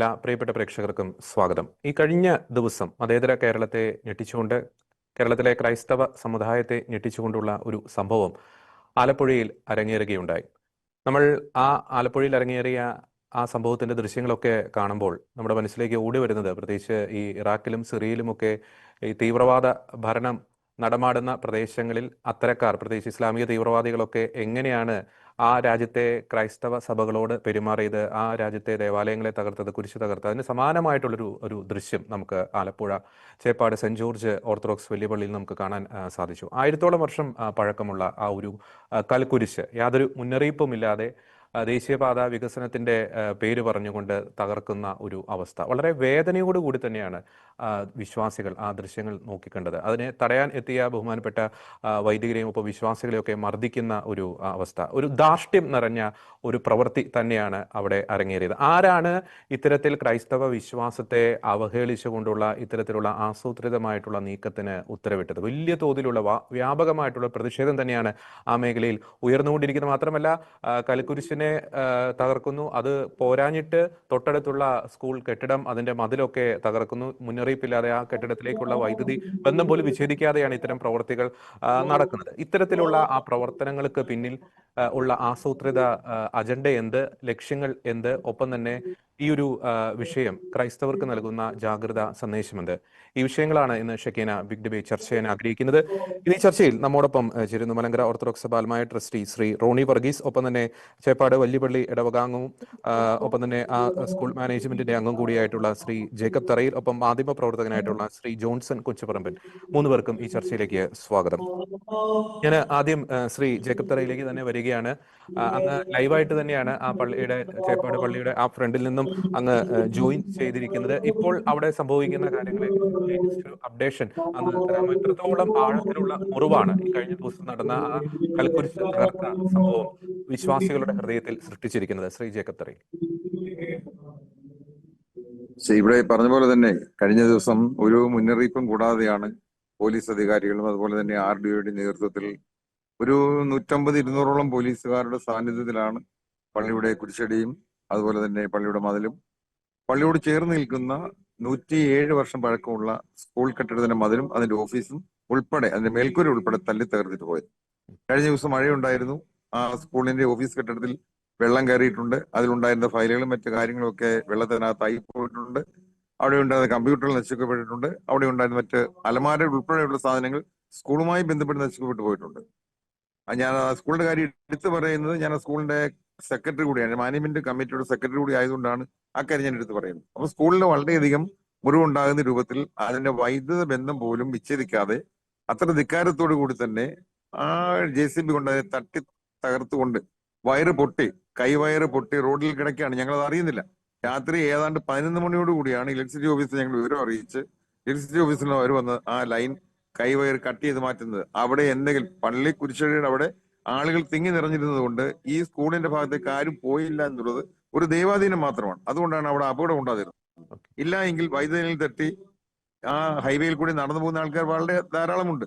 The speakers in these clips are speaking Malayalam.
എല്ലാ പ്രിയപ്പെട്ട പ്രേക്ഷകർക്കും സ്വാഗതം. ഈ കഴിഞ്ഞ ദിവസം മതേതര കേരളത്തെ ഞെട്ടിച്ചുകൊണ്ട്, കേരളത്തിലെ ക്രൈസ്തവ സമുദായത്തെ ഞെട്ടിച്ചുകൊണ്ടുള്ള ഒരു സംഭവം ആലപ്പുഴയിൽ അരങ്ങേറുകയുണ്ടായി. നമ്മൾ ആ ആലപ്പുഴയിൽ അരങ്ങേറിയ ആ സംഭവത്തിന്റെ ദൃശ്യങ്ങളൊക്കെ കാണുമ്പോൾ നമ്മുടെ മനസ്സിലേക്ക് ഓടി വരുന്നത്, പ്രത്യേകിച്ച് ഈ ഇറാഖിലും സിറിയയിലുമൊക്കെ ഈ തീവ്രവാദ ഭരണം നടമാടുന്ന പ്രദേശങ്ങളിൽ അത്തരക്കാർ, പ്രത്യേകിച്ച് ഇസ്ലാമിക തീവ്രവാദികളൊക്കെ എങ്ങനെയാണ് ആ രാജ്യത്തെ ക്രൈസ്തവ സഭകളോട് പെരുമാറിയത്, ആ രാജ്യത്തെ ദേവാലയങ്ങളെ തകർത്തത്, കുരിശ് തകർത്തത്, അതിന് സമാനമായിട്ടുള്ളൊരു ദൃശ്യം നമുക്ക് Alappuzha Cheppad Saint George orthodox വലിയ പള്ളിയിൽ നമുക്ക് കാണാൻ സാധിച്ചു. 1000-ഓളം വർഷം പഴക്കമുള്ള ആ ഒരു കൽക്കുരിശ് യാതൊരു മുന്നറിയിപ്പുമില്ലാതെ ദേശീയപാത വികസനത്തിന്റെ പേര് പറഞ്ഞുകൊണ്ട് തകർക്കുന്ന ഒരു അവസ്ഥ. വളരെ വേദനയോടുകൂടി തന്നെയാണ് വിശ്വാസികൾ ആ ദൃശ്യങ്ങൾ നോക്കിക്കണ്ടത്. അതിനെ തടയാൻ എത്തിയ ബഹുമാനപ്പെട്ട വൈദികരെയും ഒപ്പം വിശ്വാസികളെയൊക്കെ മർദ്ദിക്കുന്ന ഒരു അവസ്ഥ, ഒരു ധാർഷ്ട്യം നിറഞ്ഞ ഒരു പ്രവൃത്തി തന്നെയാണ് അവിടെ അരങ്ങേറിയത്. ആരാണ് ഇത്തരത്തിൽ ക്രൈസ്തവ വിശ്വാസത്തെ അവഹേളിച്ചുകൊണ്ടുള്ള ഇത്തരത്തിലുള്ള ആസൂത്രിതമായിട്ടുള്ള നീക്കത്തിന് ഉത്തരവിട്ടത്? വലിയ തോതിലുള്ള വ്യാപകമായിട്ടുള്ള പ്രതിഷേധം തന്നെയാണ് ആ മേഖലയിൽ ഉയർന്നുകൊണ്ടിരിക്കുന്നത്. മാത്രമല്ല, കൽക്കുരിശിനെ തകർക്കുന്നു, അത് പോരാഞ്ഞിട്ട് തൊട്ടടുത്തുള്ള സ്കൂൾ കെട്ടിടം, അതിന്റെ മതിലൊക്കെ തകർക്കുന്നു. മുന്നറിയിപ്പില്ലാതെ ആ കെട്ടിടത്തിലേക്കുള്ള വൈദ്യുതി ബന്ധം പോലും വിച്ഛേദിക്കാതെയാണ് ഇത്തരം പ്രവർത്തികൾ നടക്കുന്നത്. ഇത്തരത്തിലുള്ള ആ പ്രവർത്തനങ്ങൾക്ക് പിന്നിൽ ഉള്ള ആസൂത്രിത അജണ്ട എന്ത്, ലക്ഷ്യങ്ങൾ എന്ത്, ഒപ്പം തന്നെ ഈ ഒരു വിഷയം ക്രൈസ്തവർക്ക് നൽകുന്ന ജാഗ്രത സന്ദേശം എന്ത്? ഈ വിഷയങ്ങളാണ് ഇന്ന് ഷെക്കീന ബിഗ് ഡിബേറ്റ് ചർച്ച ചെയ്യാൻ ആഗ്രഹിക്കുന്നത്. ഈ ചർച്ചയിൽ നമ്മോടൊപ്പം ചേരുന്നു മലങ്കര ഓർത്തഡോക്സ് സഭ ആത്മായ ട്രസ്റ്റി ശ്രീ റോണി വർഗീസ്, ഒപ്പം തന്നെ ചേപ്പാട് വല്യപള്ളി ഇടവകാംഗവും ഒപ്പം തന്നെ ആ സ്കൂൾ മാനേജ്മെന്റിന്റെ അംഗം കൂടിയായിട്ടുള്ള ശ്രീ ജേക്കബ് തറയിൽ, ഒപ്പം മാധ്യമ പ്രവർത്തകനായിട്ടുള്ള ശ്രീ ജോൺസൺ കൊച്ചുപറമ്പൻ. 3 പേർക്കും ഈ ചർച്ചയിലേക്ക് സ്വാഗതം. ഞാൻ ആദ്യം ശ്രീ ജേക്കബ് തറയിലേക്ക് തന്നെ വരികയാണ്. അങ്ങ് ലൈവായിട്ട് തന്നെയാണ് ആ പള്ളിയുടെ, ചേപ്പാട് പള്ളിയുടെ ആ ഫ്രണ്ടിൽ നിന്നും അങ്ങ് ജോയിൻ ചെയ്തിരിക്കുന്നത്. ഇപ്പോൾ അവിടെ സംഭവിക്കുന്ന കാര്യങ്ങളെ ലേറ്റസ്റ്റ് ഒരു അപ്ഡേഷൻ അങ്ങ് തരാമോ? എത്രത്തോളം ആഴത്തിലുള്ള മുറിവാണ് ഈ കഴിഞ്ഞ ദിവസം നടന്ന ആ കൽക്കുരിശ് തകർത്ത സംഭവം വിശ്വാസികളുടെ ഹൃദയത്തിൽ സൃഷ്ടിച്ചിരിക്കുന്നത്? ശ്രീ ജേക്കബ് തറയിൽ. ഇവിടെ പറഞ്ഞ പോലെ തന്നെ കഴിഞ്ഞ ദിവസം ഒരു മുന്നറിയിപ്പും കൂടാതെയാണ് പോലീസ് അധികാരികളും അതുപോലെ തന്നെ RDOയുടെ നേതൃത്വത്തിൽ ഒരു 150-200ഓളം പോലീസുകാരുടെ സാന്നിധ്യത്തിലാണ് പള്ളിയുടെ കുരിശടിയും അതുപോലെ തന്നെ പള്ളിയുടെ മതിലും പള്ളിയോട് ചേർന്ന് നിൽക്കുന്ന 107 വർഷം പഴക്കമുള്ള സ്കൂൾ കെട്ടിടത്തിന്റെ മതിലും അതിന്റെ ഓഫീസും ഉൾപ്പെടെ, അതിന്റെ മേൽക്കൂര ഉൾപ്പെടെ തല്ലി തകർത്തിട്ട് പോയത്. കഴിഞ്ഞ ദിവസം മഴയുണ്ടായിരുന്നു. ആ സ്കൂളിന്റെ ഓഫീസ് കെട്ടിടത്തിൽ വെള്ളം കയറിയിട്ടുണ്ട്. അതിലുണ്ടായിരുന്ന ഫയലുകളും മറ്റു കാര്യങ്ങളും ഒക്കെ വെള്ളത്തിനകത്തായി പോയിട്ടുണ്ട്. അവിടെ ഉണ്ടായിരുന്ന കമ്പ്യൂട്ടറുകൾ നശിക്കപ്പെട്ടിട്ടുണ്ട്. അവിടെ ഉണ്ടായിരുന്ന മറ്റ് അലമാര ഉൾപ്പെടെയുള്ള സാധനങ്ങൾ സ്കൂളുമായി ബന്ധപ്പെട്ട് നശിക്കപ്പെട്ടു പോയിട്ടുണ്ട്. ഞാൻ ആ സ്കൂളിന്റെ കാര്യം എടുത്തു പറയുന്നത്, ഞാൻ ആ സ്കൂളിന്റെ സെക്രട്ടറി കൂടിയാണ്, മാനേജ്മെന്റ് കമ്മിറ്റിയുടെ സെക്രട്ടറി കൂടി ആയതുകൊണ്ടാണ് ആ കാര്യം ഞാൻ എടുത്തു പറയുന്നത്. അപ്പൊ സ്കൂളിന് വളരെയധികം മുറിവുണ്ടാകുന്ന രൂപത്തിൽ അതിന്റെ വൈദ്യുത ബന്ധം പോലും വിച്ഛേദിക്കാതെ അത്ര ധിക്കാരത്തോടു കൂടി തന്നെ ആ JCB കൊണ്ട് അതിനെ തട്ടി തകർത്തുകൊണ്ട് വയറ് പൊട്ടി, കൈവയറ് പൊട്ടി റോഡിൽ കിടക്കുകയാണ്. ഞങ്ങൾ അത് അറിയുന്നില്ല. രാത്രി ഏതാണ്ട് 11 മണിയോട് കൂടിയാണ് ഇലക്ട്രിസിറ്റി ഓഫീസിൽ ഞങ്ങൾ വിവരം അറിയിച്ച് ഇലക്ട്രിസിറ്റി ഓഫീസിൽ അവർ വന്ന് ആ ലൈൻ കൈവയർ കട്ട് ചെയ്ത് മാറ്റുന്നത്. അവിടെ എന്തെങ്കിലും പള്ളി കുരിശടിയുടെ അവിടെ ആളുകൾ തിങ്ങി നിറഞ്ഞിരുന്നത് കൊണ്ട് ഈ സ്കൂളിന്റെ ഭാഗത്തേക്ക് ആരും പോയില്ല എന്നുള്ളത് ഒരു ദൈവാധീനം മാത്രമാണ്. അതുകൊണ്ടാണ് അവിടെ അപകടം ഉണ്ടാകുന്നത്. ഇല്ല എങ്കിൽ വൈദ്യുതിയിൽ തട്ടി ആ ഹൈവേയിൽ കൂടി നടന്നു പോകുന്ന ആൾക്കാർ വളരെ ധാരാളമുണ്ട്.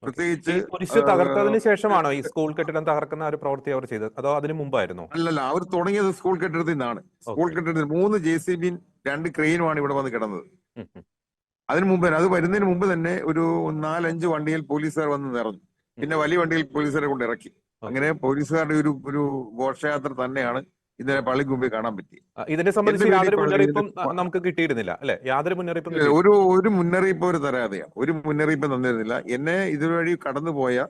പ്രത്യേകിച്ച് കുരിശ് തകർത്തതിന് ശേഷമാണോ ഈ സ്കൂൾ കെട്ടിടം തകർക്കുന്ന ഒരു പ്രവൃത്തി അവർ ചെയ്തത്, അതോ അതിനു മുമ്പായിരുന്നോ? അല്ലല്ല, അവർ തുടങ്ങിയത് സ്കൂൾ കെട്ടിടത്തിൽ നിന്നാണ്. സ്കൂൾ കെട്ടിടത്തിൽ 3 JCBയും 2 ക്രെയിനുമാണ് ഇവിടെ വന്ന് കിടന്നത്. അതിനു മുമ്പ്, അത് വരുന്നതിന് മുമ്പ് തന്നെ ഒരു 4-5 വണ്ടിയിൽ പോലീസുകാർ വന്ന് നിറഞ്ഞു. പിന്നെ വലിയ വണ്ടിയിൽ പോലീസുകാരെ കൊണ്ട് ഇറക്കി. അങ്ങനെ പോലീസുകാരുടെ ഒരു ഘോഷയാത്ര തന്നെയാണ് ഇന്നലെ പള്ളിക്ക് മുമ്പിൽ കാണാൻ പറ്റി. ഇതിനെ സംബന്ധിച്ച് യാതൊരു മുന്നറിയിപ്പും നമുക്ക് കിട്ടിയിരുന്നില്ല അല്ലെ? യാതൊരു മുന്നറിയിപ്പും ഒരു മുന്നറിയിപ്പ് അവർ തരാതെയാണ്, ഒരു മുന്നറിയിപ്പ് തന്നിരുന്നില്ല. എന്നെ ഇതുവഴി കടന്നുപോയ,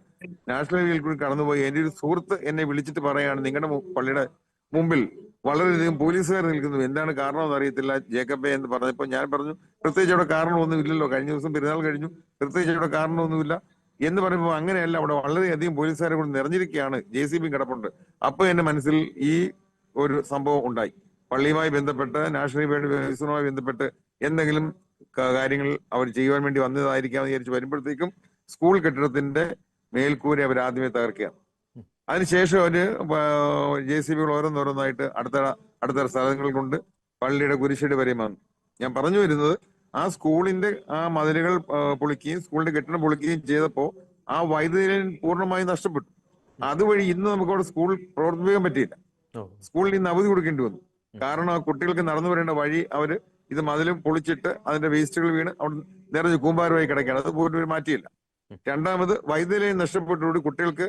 നാഷണൽ ഹൈവേയിൽ കൂടി കടന്നുപോയ എന്റെ ഒരു സുഹൃത്ത് എന്നെ വിളിച്ചിട്ട് പറയാണ്, നിങ്ങളുടെ പള്ളിയുടെ മുമ്പിൽ വളരെയധികം പോലീസുകാർ നിൽക്കുന്നു, എന്താണ് കാരണമെന്ന് അറിയത്തില്ല ജേക്കബേ എന്ന് പറഞ്ഞപ്പോൾ ഞാൻ പറഞ്ഞു, പ്രത്യേകിച്ച് അവിടെ കാരണമൊന്നും ഇല്ലല്ലോ, കഴിഞ്ഞ ദിവസം പെരുന്നാൾ കഴിഞ്ഞു, പ്രത്യേകിച്ച് അവിടെ കാരണമൊന്നുമില്ല എന്ന് പറയുമ്പോൾ അങ്ങനെയല്ല, അവിടെ വളരെയധികം പോലീസുകാരെ കൊണ്ട് നിറഞ്ഞിരിക്കുകയാണ്, JCB കിടപ്പുണ്ട്. അപ്പൊ എന്റെ മനസ്സിൽ ഈ ഒരു സംഭവം ഉണ്ടായി. പള്ളിയുമായി ബന്ധപ്പെട്ട്, നാഷണൽ ഹൈവേയുടെ വികസനവുമായി ബന്ധപ്പെട്ട് എന്തെങ്കിലും കാര്യങ്ങൾ അവർ ചെയ്യുവാൻ വേണ്ടി വന്നതായിരിക്കാമെന്ന് വിചാരിച്ച് വരുമ്പോഴത്തേക്കും സ്കൂൾ കെട്ടിടത്തിന്റെ മേൽക്കൂര അവർ ആദ്യമേ തകർക്കുകയാണ്. അതിനുശേഷം അവര് JCBകൾ ഓരോന്നോരോന്നായിട്ട് അടുത്ത സ്ഥലങ്ങൾ കൊണ്ട് പള്ളിയുടെ കുരിശടി വരെയും വന്നു. ഞാൻ പറഞ്ഞു വരുന്നത്, ആ സ്കൂളിന്റെ ആ മതിലുകൾ പൊളിക്കുകയും സ്കൂളിന്റെ കെട്ടിടം പൊളിക്കുകയും ചെയ്തപ്പോ ആ വൈദ്യുതി പൂർണ്ണമായും നഷ്ടപ്പെട്ടു. അതുവഴി ഇന്ന് നമുക്ക് അവിടെ സ്കൂൾ പ്രവർത്തിപ്പിക്കാൻ പറ്റിയില്ല. സ്കൂളിൽ ഇന്ന് അവധി കൊടുക്കേണ്ടി വന്നു. കാരണം ആ കുട്ടികൾക്ക് നടന്നു വരേണ്ട വഴി ഇത് മതിലും പൊളിച്ചിട്ട് അതിന്റെ വേസ്റ്റുകൾ വീണ് അവിടെ നിറഞ്ഞ് കൂമ്പാരമായി കിടക്കുകയാണ്. അത് പോലും മാറ്റിയില്ല. രണ്ടാമത് വൈദ്യുതി ലൈൻ നഷ്ടപ്പെട്ടതോടെ കുട്ടികൾക്ക്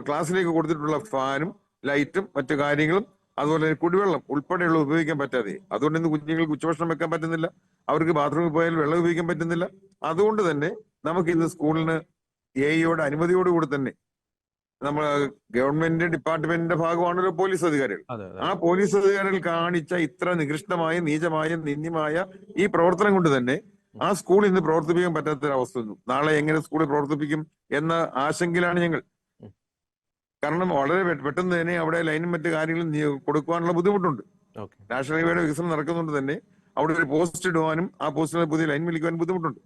ക്ലാസ്സിലേക്ക് കൊടുത്തിട്ടുള്ള ഫാനും ലൈറ്റും മറ്റു കാര്യങ്ങളും അതുപോലെ കുടിവെള്ളം ഉൾപ്പെടെയുള്ള ഉപയോഗിക്കാൻ പറ്റാതെ, അതുകൊണ്ട് ഇന്ന് കുഞ്ഞുങ്ങൾക്ക് ഉച്ചഭക്ഷണം വെക്കാൻ പറ്റുന്നില്ല, അവർക്ക് ബാത്റൂമിൽ പോയാൽ വെള്ളം ഉപയോഗിക്കാൻ പറ്റുന്നില്ല. അതുകൊണ്ട് തന്നെ നമുക്ക് ഇന്ന് സ്കൂളിന് എയുടെ അനുമതിയോടുകൂടി തന്നെ നമ്മൾ ഗവൺമെന്റ് ഡിപ്പാർട്ട്മെന്റിന്റെ ഭാഗമാണല്ലോ പോലീസ് അധികാരികൾ. ആ പോലീസ് അധികാരികൾ കാണിച്ച ഇത്ര നികൃഷ്ടമായ നീചമായ നിന്ദ്യമായ ഈ പ്രവർത്തനം കൊണ്ട് തന്നെ ആ സ്കൂൾ ഇന്ന് പ്രവർത്തിപ്പിക്കാൻ പറ്റാത്തൊരവസ്ഥ വന്നു. നാളെ എങ്ങനെ സ്കൂളിൽ പ്രവർത്തിപ്പിക്കും എന്ന ആശങ്കയിലാണ് ഞങ്ങൾ. കാരണം വളരെ പെട്ടെന്ന് തന്നെ അവിടെ ലൈനും മറ്റു കാര്യങ്ങളും കൊടുക്കുവാനുള്ള ബുദ്ധിമുട്ടുണ്ട്. നാഷണൽ ഹൈവേയുടെ വികസനം നടക്കുന്നുണ്ട് തന്നെ അവിടെ ഒരു പോസ്റ്റ് ഇടുവാനും ആ പോസ്റ്റിൽ പുതിയ ലൈൻ വിളിക്കുവാനും ബുദ്ധിമുട്ടുണ്ട്.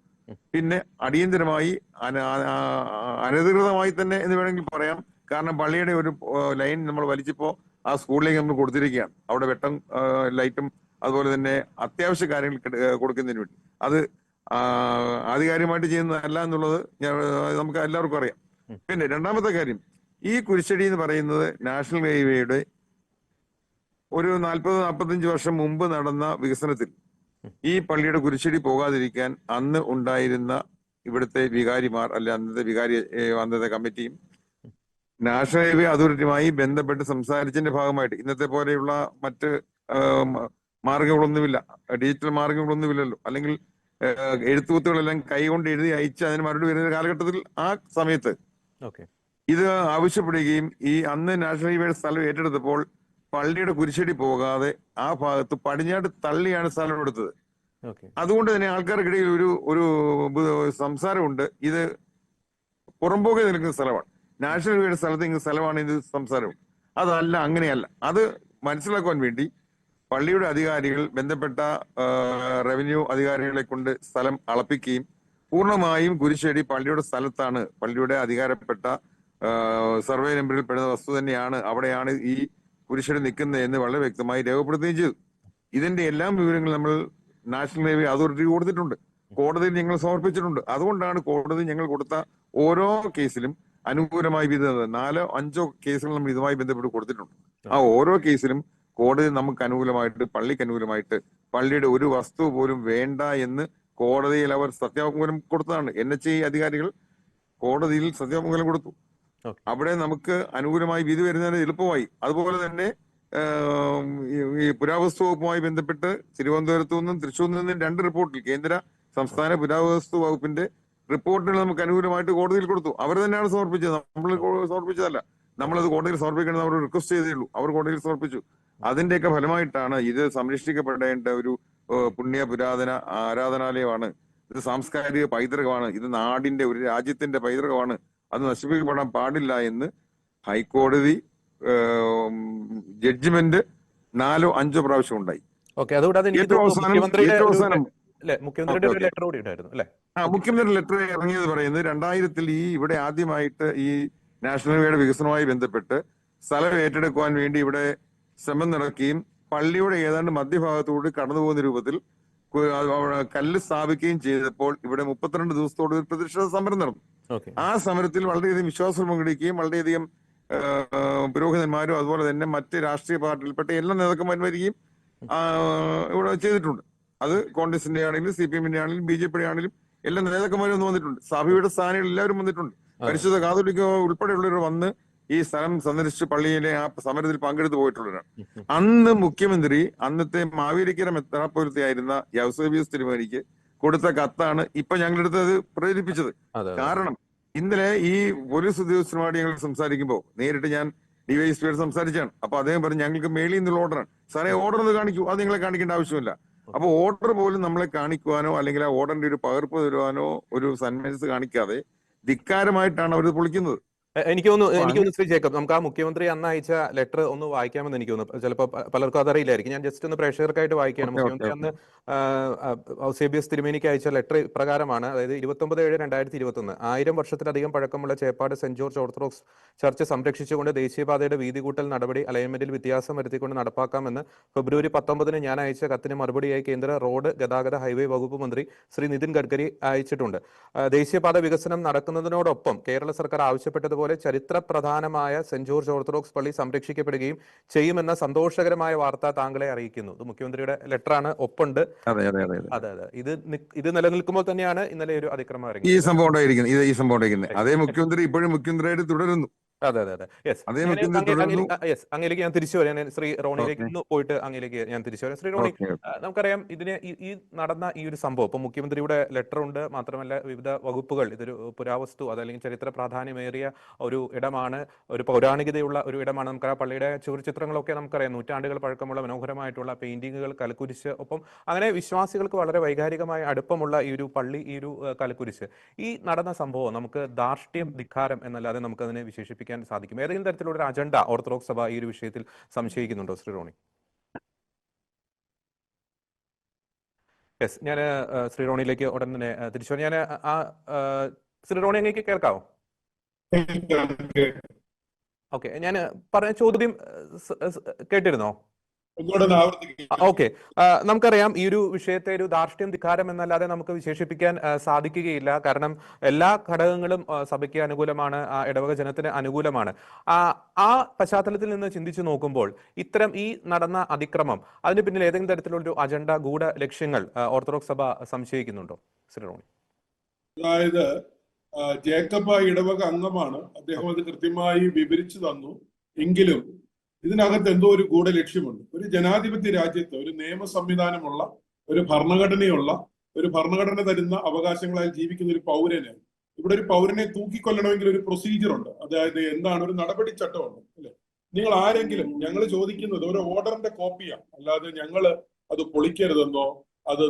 പിന്നെ അടിയന്തരമായി അനധികൃതമായി തന്നെ എന്ന് വേണമെങ്കിൽ പറയാം. കാരണം പള്ളിയുടെ ഒരു ലൈൻ നമ്മൾ വലിച്ചപ്പോ ആ സ്കൂളിലേക്ക് നമ്മൾ കൊടുത്തിരിക്കുകയാണ്. അവിടെ വെട്ടം ലൈറ്റും അതുപോലെ തന്നെ അത്യാവശ്യ കാര്യങ്ങൾ കൊടുക്കുന്നതിന് വേണ്ടി. അത് ആധികാരികമായിട്ട് ചെയ്യുന്നതല്ല എന്നുള്ളത് നമുക്ക് എല്ലാവർക്കും അറിയാം. പിന്നെ രണ്ടാമത്തെ കാര്യം, ഈ കുരിശടി എന്ന് പറയുന്നത് നാഷണൽ ഹൈവേയുടെ ഒരു 40-45 വർഷം മുമ്പ് നടന്ന വികസനത്തിൽ ഈ പള്ളിയുടെ കുരിശടി പോകാതിരിക്കാൻ അന്ന് ഉണ്ടായിരുന്ന ഇവിടുത്തെ വികാരിമാർ അല്ലെ അന്നത്തെ കമ്മിറ്റിയും നാഷണൽ ഹൈവേ അതോറിറ്റിയുമായി ബന്ധപ്പെട്ട് സംസാരിച്ചതിന്റെ ഭാഗമായിട്ട് ഇന്നത്തെ പോലെയുള്ള മറ്റ് മാർഗങ്ങളൊന്നുമില്ല, ഡിജിറ്റൽ മാർഗങ്ങളൊന്നുമില്ലല്ലോ. അല്ലെങ്കിൽ എഴുത്തുകുത്തുകളെല്ലാം കൈകൊണ്ട് എഴുതി അയച്ച് അതിന് മറുപടി വരുന്ന കാലഘട്ടത്തിൽ ആ സമയത്ത് ഇത് ആവശ്യപ്പെടുകയും ഈ അന്ന് നാഷണൽ ഹൈവേയുടെ സ്ഥലം ഏറ്റെടുത്തപ്പോൾ പള്ളിയുടെ കുരിശടി പോകാതെ ആ ഭാഗത്ത് പടിഞ്ഞാട്ട് തള്ളിയാണ് സ്ഥലം എടുത്തത്. അതുകൊണ്ട് തന്നെ ആൾക്കാർക്കിടയിൽ ഒരു സംസാരമുണ്ട്, ഇത് പുറംപോകെ നിൽക്കുന്ന സ്ഥലമാണ്, നാഷണൽ ഹൈവേയുടെ സ്ഥലത്ത് ഇങ്ങനെ സ്ഥലമാണ് ഇത് സംസാരവും. അതല്ല, അങ്ങനെയല്ല. അത് മനസ്സിലാക്കുവാൻ വേണ്ടി പള്ളിയുടെ അധികാരികൾ ബന്ധപ്പെട്ട റവന്യൂ അധികാരികളെ കൊണ്ട് സ്ഥലം അളപ്പിക്കുകയും പൂർണ്ണമായും കുരിശടി പള്ളിയുടെ സ്ഥലത്താണ്, പള്ളിയുടെ അധികാരപ്പെട്ട സർവേ നമ്പറിൽ പെടുന്ന വസ്തു തന്നെയാണ്, അവിടെയാണ് ഈ കുരിശടി നിൽക്കുന്നത് എന്ന് വളരെ വ്യക്തമായി രേഖപ്പെടുത്തുകയും ചെയ്തു. ഇതിന്റെ എല്ലാം വിവരങ്ങൾ നമ്മൾ നാഷണൽ ഹൈവേ അതോറിറ്റി കൊടുത്തിട്ടുണ്ട്, കോടതിയിൽ ഞങ്ങൾ സമർപ്പിച്ചിട്ടുണ്ട്. അതുകൊണ്ടാണ് കോടതി ഞങ്ങൾ കൊടുത്ത ഓരോ കേസിലും അനുകൂലമായി വിധി 4-5 കേസുകൾ നമ്മൾ ഇതുമായി ബന്ധപ്പെട്ട് കൊടുത്തിട്ടുണ്ട്. ആ ഓരോ കേസിലും കോടതി നമുക്ക് അനുകൂലമായിട്ട്, പള്ളിക്ക് അനുകൂലമായിട്ട് പള്ളിയുടെ ഒരു വസ്തു പോലും വേണ്ട എന്ന് കോടതിയിൽ അവർ സത്യവാങ്മൂലം കൊടുത്തതാണ്. NHAI അധികാരികൾ കോടതിയിൽ സത്യവാങ്മൂലം കൊടുത്തു. അവിടെ നമുക്ക് അനുകൂലമായി വിധി വരുന്നതിന് എളുപ്പമായി. അതുപോലെ തന്നെ ഈ പുരാവസ്തു വകുപ്പുമായി ബന്ധപ്പെട്ട് തിരുവനന്തപുരത്തു നിന്നും തൃശ്ശൂരിൽ നിന്നും 2 റിപ്പോർട്ടിൽ കേന്ദ്ര സംസ്ഥാന പുരാവസ്തു വകുപ്പിന്റെ റിപ്പോർട്ടുകൾ നമുക്ക് അനുകൂലമായിട്ട് കോടതിയിൽ കൊടുത്തു. അവർ തന്നെയാണ് സമർപ്പിച്ചത്, നമ്മൾ സമർപ്പിച്ചതല്ല. നമ്മളത് കോടതിയിൽ സമർപ്പിക്കണം അവർ റിക്വസ്റ്റ് ചെയ്തേ ഉള്ളൂ, അവർ കോടതിയിൽ സമർപ്പിച്ചു. അതിന്റെയൊക്കെ ഫലമായിട്ടാണ് ഇത് സംരക്ഷിക്കപ്പെടേണ്ട ഒരു പുണ്യ പുരാതന ആരാധനാലയമാണ്, ഇത് സാംസ്കാരിക പൈതൃകമാണ്, ഇത് നാടിന്റെ ഒരു രാജ്യത്തിന്റെ പൈതൃകമാണ്, അത് നശിപ്പിക്കപ്പെടാൻ പാടില്ല എന്ന് ഹൈക്കോടതി ജഡ്ജ്മെന്റ് 4-5 പ്രാവശ്യം ഉണ്ടായി. മുഖ്യമന്ത്രി ലെറ്റർ ഇറങ്ങിയത് പറയുന്നത് 2000-ൽ ഇവിടെ ആദ്യമായിട്ട് ഈ നാഷണൽ ഹൈവേയുടെ വികസനവുമായി ബന്ധപ്പെട്ട് സ്ഥലം ഏറ്റെടുക്കുവാൻ വേണ്ടി ഇവിടെ ശ്രമം നടക്കുകയും പള്ളിയുടെ ഏതാണ്ട് മധ്യഭാഗത്തോട് കടന്നു പോകുന്ന രൂപത്തിൽ കല്ല് സ്ഥാപിക്കുകയും ചെയ്തപ്പോൾ ഇവിടെ 32 ദിവസത്തോട് ഒരു പ്രതിഷേധ സമരം നടന്നു. ആ സമരത്തിൽ വളരെയധികം വിശ്വാസം പങ്കെടുക്കുകയും വളരെയധികം പുരോഹിതന്മാരും അതുപോലെ തന്നെ മറ്റ് രാഷ്ട്രീയ പാർട്ടിയിൽപ്പെട്ട എല്ലാ നേതാക്കന്മാരും വരികയും ഇവിടെ ചെയ്തിട്ടുണ്ട്. അത് കോൺഗ്രസിന്റെ ആണെങ്കിലും CPM-ന്റെ ആണെങ്കിലും BJP-യുടെ ആണെങ്കിലും എല്ലാ നേതാക്കന്മാരും ഒന്ന് വന്നിട്ടുണ്ട്. സഭയുടെ സ്ഥാനികൾ എല്ലാവരും വന്നിട്ടുണ്ട്. പരിശുദ്ധ കാതോലിക്ക ഉൾപ്പെടെയുള്ളവർ വന്ന് ഈ സ്ഥലം സന്ദർശിച്ച് പള്ളിയിലെ ആ സമരത്തിൽ പങ്കെടുത്തു പോയിട്ടുള്ളവരാണ്. അന്ന് മുഖ്യമന്ത്രി അന്നത്തെ മാവേലിക്കര മെത്രാപ്പൊലീത്തയായിരുന്ന യൗസേബിയൂസ് തിരുമേനിക്ക് കൊടുത്ത കത്താണ് ഇപ്പൊ ഞങ്ങളെടുത്ത് അത് പ്രേരിപ്പിച്ചത്. കാരണം ഇന്നലെ ഈ പോലീസ് ഉദ്യോഗസ്ഥരുമായിട്ട് ഞങ്ങൾ സംസാരിക്കുമ്പോൾ നേരിട്ട് ഞാൻ DYSP സംസാരിച്ചാണ്. അപ്പൊ അദ്ദേഹം പറഞ്ഞു ഞങ്ങൾക്ക് മേളിൽ നിന്നുള്ള ഓർഡറാണ്. സാറേ ഓർഡർ ഒന്ന് കാണിക്കൂ. അത് നിങ്ങളെ കാണിക്കേണ്ട ആവശ്യമില്ല. അപ്പൊ ഓർഡർ പോലും നമ്മളെ കാണിക്കുവാനോ അല്ലെങ്കിൽ ആ ഓർഡറിന്റെ ഒരു പകർപ്പ് തരുവാനോ ഒരു സന്മനസ് കാണിക്കാതെ ധിക്കാരമായിട്ടാണ് അവർ പൊളിക്കുന്നത്. എനിക്ക് തോന്നുന്നു ശ്രീ ജേക്കബ്, നമുക്ക് ആ മുഖ്യമന്ത്രി അന്ന് അയച്ച ലെറ്റർ ഒന്ന് വായിക്കാമെന്ന് എനിക്ക് തോന്നുന്നു. ചിലപ്പോൾ പലർക്കും അതറിയില്ലായിരിക്കും. ഞാൻ ജസ്റ്റ് ഒന്ന് പ്രേക്ഷകർക്കായിട്ട് വായിക്കുകയാണ്. മുഖ്യമന്ത്രി അന്ന് ഔസേബിയസ് തിരുമേനിക്ക് അയച്ച ലെറ്റർ പ്രകാരമാണ്. അതായത് 29/7/2021 1000 വർഷത്തിലധികം പഴക്കമുള്ള Cheppad Saint George Orthodox Church സംരക്ഷിച്ചുകൊണ്ട് ദേശീയപാതയുടെ വീതി കൂട്ടൽ നടപടി അലൈൻമെന്റിൽ വ്യത്യാസം വരുത്തിക്കൊണ്ട് നടപ്പാക്കാമെന്ന് ഫെബ്രുവരി 19 ഞാൻ അയച്ച കത്തിന് മറുപടിയായി കേന്ദ്ര റോഡ് ഗതാഗത ഹൈവേ വകുപ്പ് മന്ത്രി ശ്രീ നിതിൻ ഗഡ്കരി അയച്ചിട്ടുണ്ട്. ദേശീയപാത വികസനം നടക്കുന്നതിനോടൊപ്പം കേരള സർക്കാർ ആവശ്യപ്പെട്ടതുപോലെ അതുപോലെ ചരിത്ര പ്രധാനമായ സെന്റ് ജോർജ് ഓർത്തഡോക്സ് പള്ളി സംരക്ഷിക്കപ്പെടുകയും ചെയ്യുമെന്ന സന്തോഷകരമായ വാർത്ത താങ്കളെ അറിയിക്കുന്നു. ഇത് മുഖ്യമന്ത്രിയുടെ ലെറ്ററാണ്, ഒപ്പുണ്ട്. അതെ അതെ അതെ അതെ അതെ അതെ, ഇത് നിലനിൽക്കുമ്പോൾ തന്നെയാണ് ഇന്നലെ ഒരു അതിക്രമം ഈ ഇറങ്ങിയത്. സംഭവം ഉണ്ടായിരിക്കുന്നത്. ഈ സംഭവം ഉണ്ടായിരിക്കുന്നത് അതേ മുഖ്യമന്ത്രി ഇപ്പോഴും മുഖ്യമന്ത്രിയായിട്ട് തുടരുന്നു. അതെ അതെ അതെ, യെസ്. അതേ ഞാൻ മുഖ്യമന്ത്രി തുടരുന്നു. അങ്ങയിലേക്ക് ഞാൻ തിരിച്ചു വരാം. ഞാൻ ശ്രീ റോണിയിലേക്ക് ഓക്കെ ഒന്ന് പോയിട്ട് അങ്ങയിലേക്ക് ഞാൻ തിരിച്ചു വരാം. ശ്രീ റോണി, ഓക്കെ നമുക്കറിയാം ഈ നടന്ന ഈ ഒരു സംഭവം, ഇപ്പൊ മുഖ്യമന്ത്രിയുടെ ലെറ്റർ ഉണ്ട്, മാത്രമല്ല വിവിധ വകുപ്പുകൾ, ഇതൊരു പുരാവസ്തു അതല്ലെങ്കിൽ ചരിത്ര പ്രാധാന്യമേറിയ ഒരു ഇടമാണ്, ഒരു പൗരാണികതയുള്ള ഒരു ഇടമാണ്. നമുക്ക് ആ പള്ളിയുടെ ചുവർചിത്രങ്ങളൊക്കെ നമുക്കറിയാം, നൂറ്റാണ്ടുകൾ പഴക്കമുള്ള മനോഹരമായിട്ടുള്ള പെയിന്റിങ്ങുകൾ, കലക്കുരിശ്, ഒപ്പം അങ്ങനെ വിശ്വാസികൾക്ക് വളരെ വൈകാരികമായ അടുപ്പമുള്ള ഈ ഒരു പള്ളി, ഈ ഒരു കലക്കുരിശ്. ഈ നടന്ന സംഭവം നമുക്ക് ധാർഷ്ട്യം, ധിക്കാരം എന്നല്ലാതെ നമുക്ക് അതിനെ വിശേഷിപ്പിക്കാൻ സാധിക്കും? ഏതെങ്കിലും തരത്തിലുള്ള ഒരു അജണ്ട ഓർത്തഡോക്സ് സഭ ഈ ഒരു വിഷയത്തിൽ സംശയിക്കുന്നുണ്ടോ ശ്രീ റോണി? യെസ്, ഞാൻ ശ്രീ റോണിയിലേക്ക് ഉടൻ തന്നെ തിരിച്ചു വരാം. ഞാൻ ശ്രീ റോണി, അങ്ങേക്ക് കേൾക്കാവോ? ഓക്കെ, ഞാൻ പറഞ്ഞ ചോദ്യം കേട്ടിരുന്നോ? ഓക്കെ, നമുക്കറിയാം ഈ ഒരു വിഷയത്തെ ഒരു ധാർഷ്ട്യം, ധിക്കാരം എന്നല്ലാതെ നമുക്ക് വിശേഷിപ്പിക്കാൻ സാധിക്കുകയില്ല. കാരണം എല്ലാ ഘടകങ്ങളും സഭയ്ക്ക് അനുകൂലമാണ്, ആ ഇടവക ജനത്തിന് അനുകൂലമാണ്. ആ പശ്ചാത്തലത്തിൽ നിന്ന് ചിന്തിച്ചു നോക്കുമ്പോൾ ഇത്തരം ഈ നടന്ന അതിക്രമം, അതിന് പിന്നിൽ ഏതെങ്കിലും തരത്തിലുള്ള ഒരു അജണ്ട, ഗൂഢ ലക്ഷ്യങ്ങൾ ഓർത്തഡോക്സ് സഭ സംശയിക്കുന്നുണ്ടോ ശ്രീ റോണി? അതായത് ജേക്കബ് ഇടവക അംഗമാണ്, അദ്ദേഹം അത് കൃത്യമായി വിവരിച്ചു തന്നു. എങ്കിലും ഇതിനകത്ത് എന്തോ ഒരു ഗൂഢ ലക്ഷ്യമുണ്ട്. ഒരു ജനാധിപത്യ രാജ്യത്ത് ഒരു നിയമ സംവിധാനമുള്ള, ഒരു ഭരണഘടന തരുന്ന അവകാശങ്ങളാൽ ജീവിക്കുന്ന ഒരു പൗരന്, ഇവിടെ ഒരു പൗരനെ തൂക്കിക്കൊല്ലണമെങ്കിൽ ഒരു പ്രൊസീജിയർ ഉണ്ട്. അതായത് എന്താണ്, ഒരു നടപടി ചട്ടമുണ്ട്, അല്ലെ? നിങ്ങൾ ആരെങ്കിലും, ഞങ്ങൾ ചോദിക്കുന്നത് ഒരു ഓർഡറിന്റെ കോപ്പിയാണ്, അല്ലാതെ ഞങ്ങൾ അത് പൊളിക്കരുതെന്നോ അത്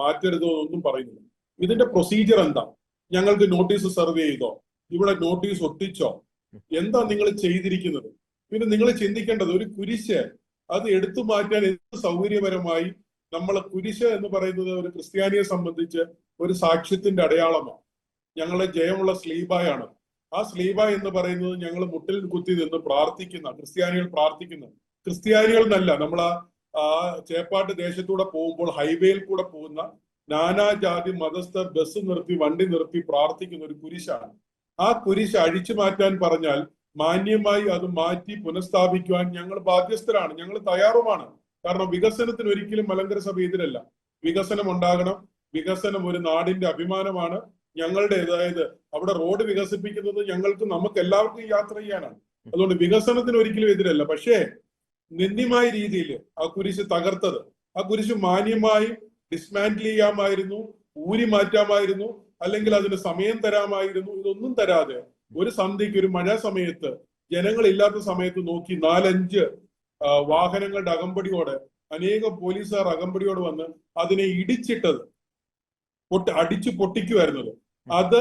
മാറ്റരുതോ ഒന്നും പറയുന്നില്ല. ഇതിന്റെ പ്രൊസീജിയർ എന്താ? ഞങ്ങൾക്ക് നോട്ടീസ് സർവ് ചെയ്തോ? ഇവിടെ നോട്ടീസ് ഒട്ടിച്ചോ? എന്താ നിങ്ങൾ ചെയ്തിരിക്കുന്നത്? പിന്നെ നിങ്ങൾ ചിന്തിക്കേണ്ടത്, ഒരു കുരിശ് അത് എടുത്തു മാറ്റാൻ എന്ത് സൗകര്യപരമായി. കുരിശ് എന്ന് പറയുന്നത് ഒരു ക്രിസ്ത്യാനിയെ സംബന്ധിച്ച് ഒരു സാക്ഷ്യത്തിന്റെ അടയാളമാണ്. ഞങ്ങളെ ജയമുള്ള സ്ലീബായാണ്. ആ സ്ലീബ എന്ന് പറയുന്നത് ഞങ്ങൾ മുട്ടിൽ കുത്തി നിന്ന് പ്രാർത്ഥിക്കുന്ന ക്രിസ്ത്യാനികൾ എന്നല്ല, നമ്മൾ ആ ചേപ്പാട്ട് ദേശത്തൂടെ പോകുമ്പോൾ ഹൈവേയിൽ കൂടെ പോകുന്ന നാനാജാതി മതസ്ഥർ ബസ് നിർത്തി, വണ്ടി നിർത്തി പ്രാർത്ഥിക്കുന്ന ഒരു കുരിശാണ്. ആ കുരിശ് അഴിച്ചു മാറ്റാൻ പറഞ്ഞാൽ മാന്യമായി അത് മാറ്റി പുനഃസ്ഥാപിക്കുവാൻ ഞങ്ങൾ ബാധ്യസ്ഥരാണ്, ഞങ്ങൾ തയ്യാറുമാണ്. കാരണം വികസനത്തിന് ഒരിക്കലും മലങ്കര സഭ എതിരല്ല. വികസനം ഉണ്ടാകണം. വികസനം ഒരു നാടിന്റെ അഭിമാനമാണ് ഞങ്ങളുടെ. അതായത് അവിടെ റോഡ് വികസിപ്പിക്കുന്നത് നമുക്ക് എല്ലാവർക്കും യാത്ര ചെയ്യാനാണ്. അതുകൊണ്ട് വികസനത്തിന് ഒരിക്കലും എതിരല്ല. പക്ഷേ നിന്ദ്യമായ രീതിയിൽ ആ കുരിശ് തകർത്തത്, ആ കുരിശ് മാന്യമായി ഡിസ്മാന്റിൽ ചെയ്യാമായിരുന്നു, ഊരി മാറ്റാമായിരുന്നു, അല്ലെങ്കിൽ അതിന് സമയം തരാമായിരുന്നു. ഇതൊന്നും തരാതെ ഒരു സന്ധ്യയ്ക്ക്, ഒരു മഴ സമയത്ത്, ജനങ്ങളില്ലാത്ത സമയത്ത് നോക്കി 4-5 വാഹനങ്ങളുടെ അകമ്പടിയോടെ, അനേകം പോലീസുകാർ അകമ്പടിയോട് വന്ന് അതിനെ ഇടിച്ചിട്ടത്, അടിച്ചു പൊട്ടിക്കുമായിരുന്നത്, അത്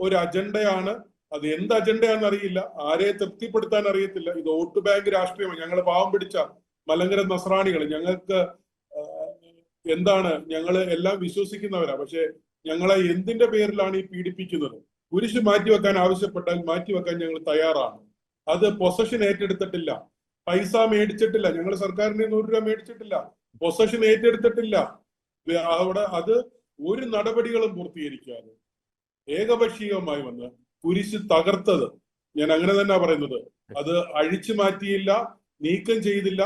ഒരു അജണ്ടയാണ്. അത് എന്ത് അജണ്ടയാണെന്ന് അറിയില്ല, ആരെ തൃപ്തിപ്പെടുത്താൻ അറിയത്തില്ല. ഇത് വോട്ട് ബാങ്ക് രാഷ്ട്രീയമാണ്. ഞങ്ങൾ പാവം പിടിച്ച മലങ്കര നസ്രാണികൾ, ഞങ്ങൾക്ക് ഞങ്ങൾ എല്ലാം വിശ്വസിക്കുന്നവരാ. പക്ഷെ ഞങ്ങളെ എന്തിന്റെ പേരിലാണ് ഈ പീഡിപ്പിക്കുന്നത്? കുരിശ് മാറ്റിവെക്കാൻ ആവശ്യപ്പെട്ടാൽ മാറ്റിവെക്കാൻ ഞങ്ങൾ തയ്യാറാണ്. അത് പൊസഷൻ ഏറ്റെടുത്തിട്ടില്ല, പൈസ മേടിച്ചിട്ടില്ല, ഞങ്ങൾ സർക്കാരിന്റെ 100 രൂപ മേടിച്ചിട്ടില്ല, പൊസഷൻ ഏറ്റെടുത്തിട്ടില്ല. അവിടെ അത് ഒരു നടപടികളും പൂർത്തീകരിക്കാതെ ഏകപക്ഷീയമായി വന്ന് കുരിശ് തകർത്തത്, ഞാൻ അങ്ങനെ തന്നെ പറയുന്നത്, അത് അഴിച്ചു മാറ്റിയില്ല, നീക്കം ചെയ്തില്ല,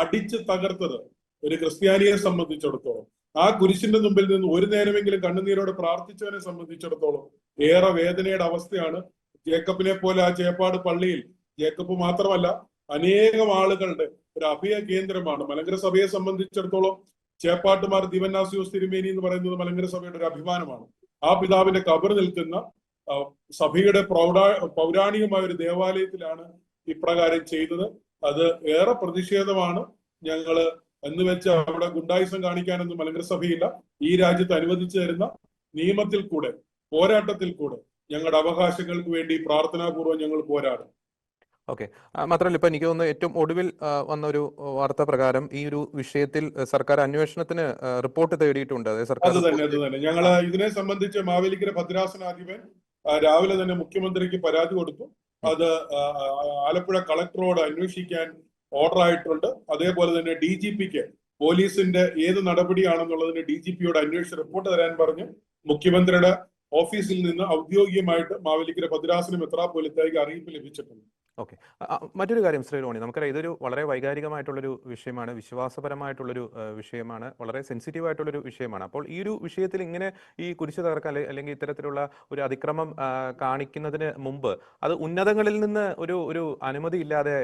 അടിച്ച് തകർത്തത് ഒരു ക്രിസ്ത്യാനിയെ സംബന്ധിച്ചിടത്തോളം, ആ കുരിശിന്റെ മുമ്പിൽ നിന്ന് ഒരു നേരമെങ്കിലും കണ്ണുനീരോടെ പ്രാർത്ഥിച്ചവനെ സംബന്ധിച്ചിടത്തോളം ഏറെ വേദനയുടെ അവസ്ഥയാണ്. ജേക്കബിനെ പോലെ ആ ചേപ്പാട് പള്ളിയിൽ, ജേക്കബ് മാത്രമല്ല അനേകം ആളുകളുടെ ഒരു അഭയ കേന്ദ്രമാണ് മലങ്കര സഭയെ സംബന്ധിച്ചിടത്തോളം. ചേപ്പാട്ടുമാർ ദിവന്നാസിയോസ് തിരുമേനി എന്ന് പറയുന്നത് മലങ്കര സഭയുടെ ഒരു അഭിമാനമാണ്. ആ പിതാവിന്റെ കബർ നിൽക്കുന്ന സഭയുടെ പൗരാണികമായ ഒരു ദേവാലയത്തിലാണ് ഇപ്രകാരം ചെയ്തത്. അത് ഏറെ പ്രതിഷേധമാണ്. ഞങ്ങള് എന്ന് വെച്ച് അവിടെ ഗുണ്ടായുസം കാണിക്കാനൊന്നും മലങ്കര സഭയില്ല. ഈ രാജ്യത്ത് അനുവദിച്ചു തരുന്ന നിയമത്തിൽ കൂടെ, പോരാട്ടത്തിൽ കൂടെ ഞങ്ങളുടെ അവകാശങ്ങൾക്ക് വേണ്ടി പ്രാർത്ഥനാപൂർവ്വം ഞങ്ങൾ പോരാടും. ഓക്കെ, മാത്രമല്ല ഇപ്പൊ എനിക്ക് തോന്നുന്നു ഏറ്റവും ഒടുവിൽ വന്ന ഒരു വാർത്ത പ്രകാരം ഈ ഒരു വിഷയത്തിൽ സർക്കാർ അന്വേഷണത്തിന് റിപ്പോർട്ട് തേടിയിട്ടുണ്ട്. അത് തന്നെ ഞങ്ങള് ഇതിനെ സംബന്ധിച്ച് മാവേലിക്കര ഭദ്രാസനാധിപൻ രാവിലെ തന്നെ മുഖ്യമന്ത്രിക്ക് പരാതി കൊടുത്തു. അത് ആലപ്പുഴ കളക്ടറോട് അന്വേഷിക്കാൻ ഓർഡർ ആയിട്ടുണ്ട്. അതേപോലെ തന്നെ DGPക്ക് പോലീസിന്റെ ഏത് നടപടിയാണെന്നുള്ളതിന് DGPയോട് അന്വേഷിച്ച് റിപ്പോർട്ട് തരാൻ പറഞ്ഞ് മുഖ്യമന്ത്രിയുടെ ഓഫീസിൽ നിന്ന് ഔദ്യോഗികമായിട്ട് മാവേലിക്കര ഭദ്രാസന മെത്രാപ്പോലീത്തയ്ക്ക് അറിയിപ്പ് ലഭിച്ചിട്ടുണ്ട്. ഓക്കെ. മറ്റൊരു കാര്യം ശ്രീ റോണി, നമുക്കറിയാം ഇതൊരു വളരെ വൈകാരികമായിട്ടുള്ളൊരു വിഷയമാണ്, വിശ്വാസപരമായിട്ടുള്ളൊരു വിഷയമാണ്, വളരെ സെൻസിറ്റീവ് ആയിട്ടുള്ളൊരു വിഷയമാണ്. അപ്പോൾ ഈ ഒരു വിഷയത്തിൽ ഇങ്ങനെ ഈ കുരിശ് തകർക്കാൻ അല്ലെങ്കിൽ ഇത്തരത്തിലുള്ള ഒരു അതിക്രമം കാണിക്കുന്നതിന് മുമ്പ് അത് ഉന്നതങ്ങളിൽ നിന്ന് ഒരു അനുമതി ഇല്ലാതെ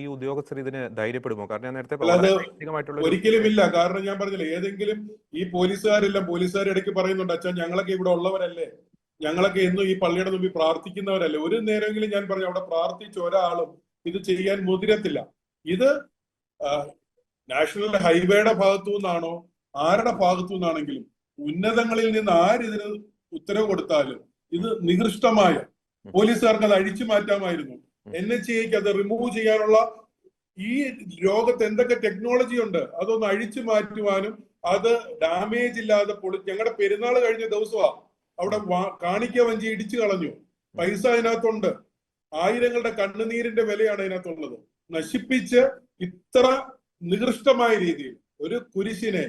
ഈ ഉദ്യോഗസ്ഥർ ഇതിന് ധൈര്യപ്പെടുമോ? കാരണം ഞാൻ നേരത്തെ അല്ലാതെ വളരെ വൈകാരികമായിട്ടുള്ള ഒരിക്കലും ഇല്ല. കാരണം ഞാൻ പറഞ്ഞില്ല, ഏതെങ്കിലും ഈ പോലീസുകാർ ഇടയ്ക്ക് പറയുന്നുണ്ട്, അച്ഛാ ഞങ്ങളൊക്കെ ഇവിടെ ഉള്ളവരല്ലേ, ഞങ്ങളൊക്കെ എന്നും ഈ പള്ളിയുടെ മുമ്പിൽ പ്രാർത്ഥിക്കുന്നവരല്ലേ. ഒരു നേരമെങ്കിലും ഞാൻ പറഞ്ഞു അവിടെ പ്രാർത്ഥിച്ച ഒരാളും ഇത് ചെയ്യാൻ മുതിരത്തില്ല. ഇത് നാഷണൽ ഹൈവേയുടെ ഭാഗത്തു നിന്നാണോ ആരുടെ ഭാഗത്തു നിന്നാണെങ്കിലും ഉന്നതങ്ങളിൽ നിന്ന് ആരിതിന് ഉത്തരവ് കൊടുത്താലും ഇത് നികൃഷ്ടമായ, പോലീസുകാർക്ക് അത് അഴിച്ചു മാറ്റാമായിരുന്നു. NHAക്ക് അത് റിമൂവ് ചെയ്യാനുള്ള ഈ ലോകത്ത് എന്തൊക്കെ ടെക്നോളജി ഉണ്ട് അതൊന്ന് അഴിച്ചു മാറ്റുവാനും അത് ഡാമേജ് ഇല്ലാതെ ഞങ്ങളുടെ പെരുന്നാൾ കഴിഞ്ഞ ദിവസമാണ് അവിടെ കാണിക്ക വഞ്ചി ഇടിച്ചു കളഞ്ഞു. പൈസ അതിനകത്തുണ്ട്, ആയിരങ്ങളുടെ കണ്ണുനീരിന്റെ വിലയാണ് അതിനകത്തുള്ളത്. നശിപ്പിച്ച് ഇത്ര നികൃഷ്ടമായ രീതിയിൽ ഒരു കുരിശിനെ,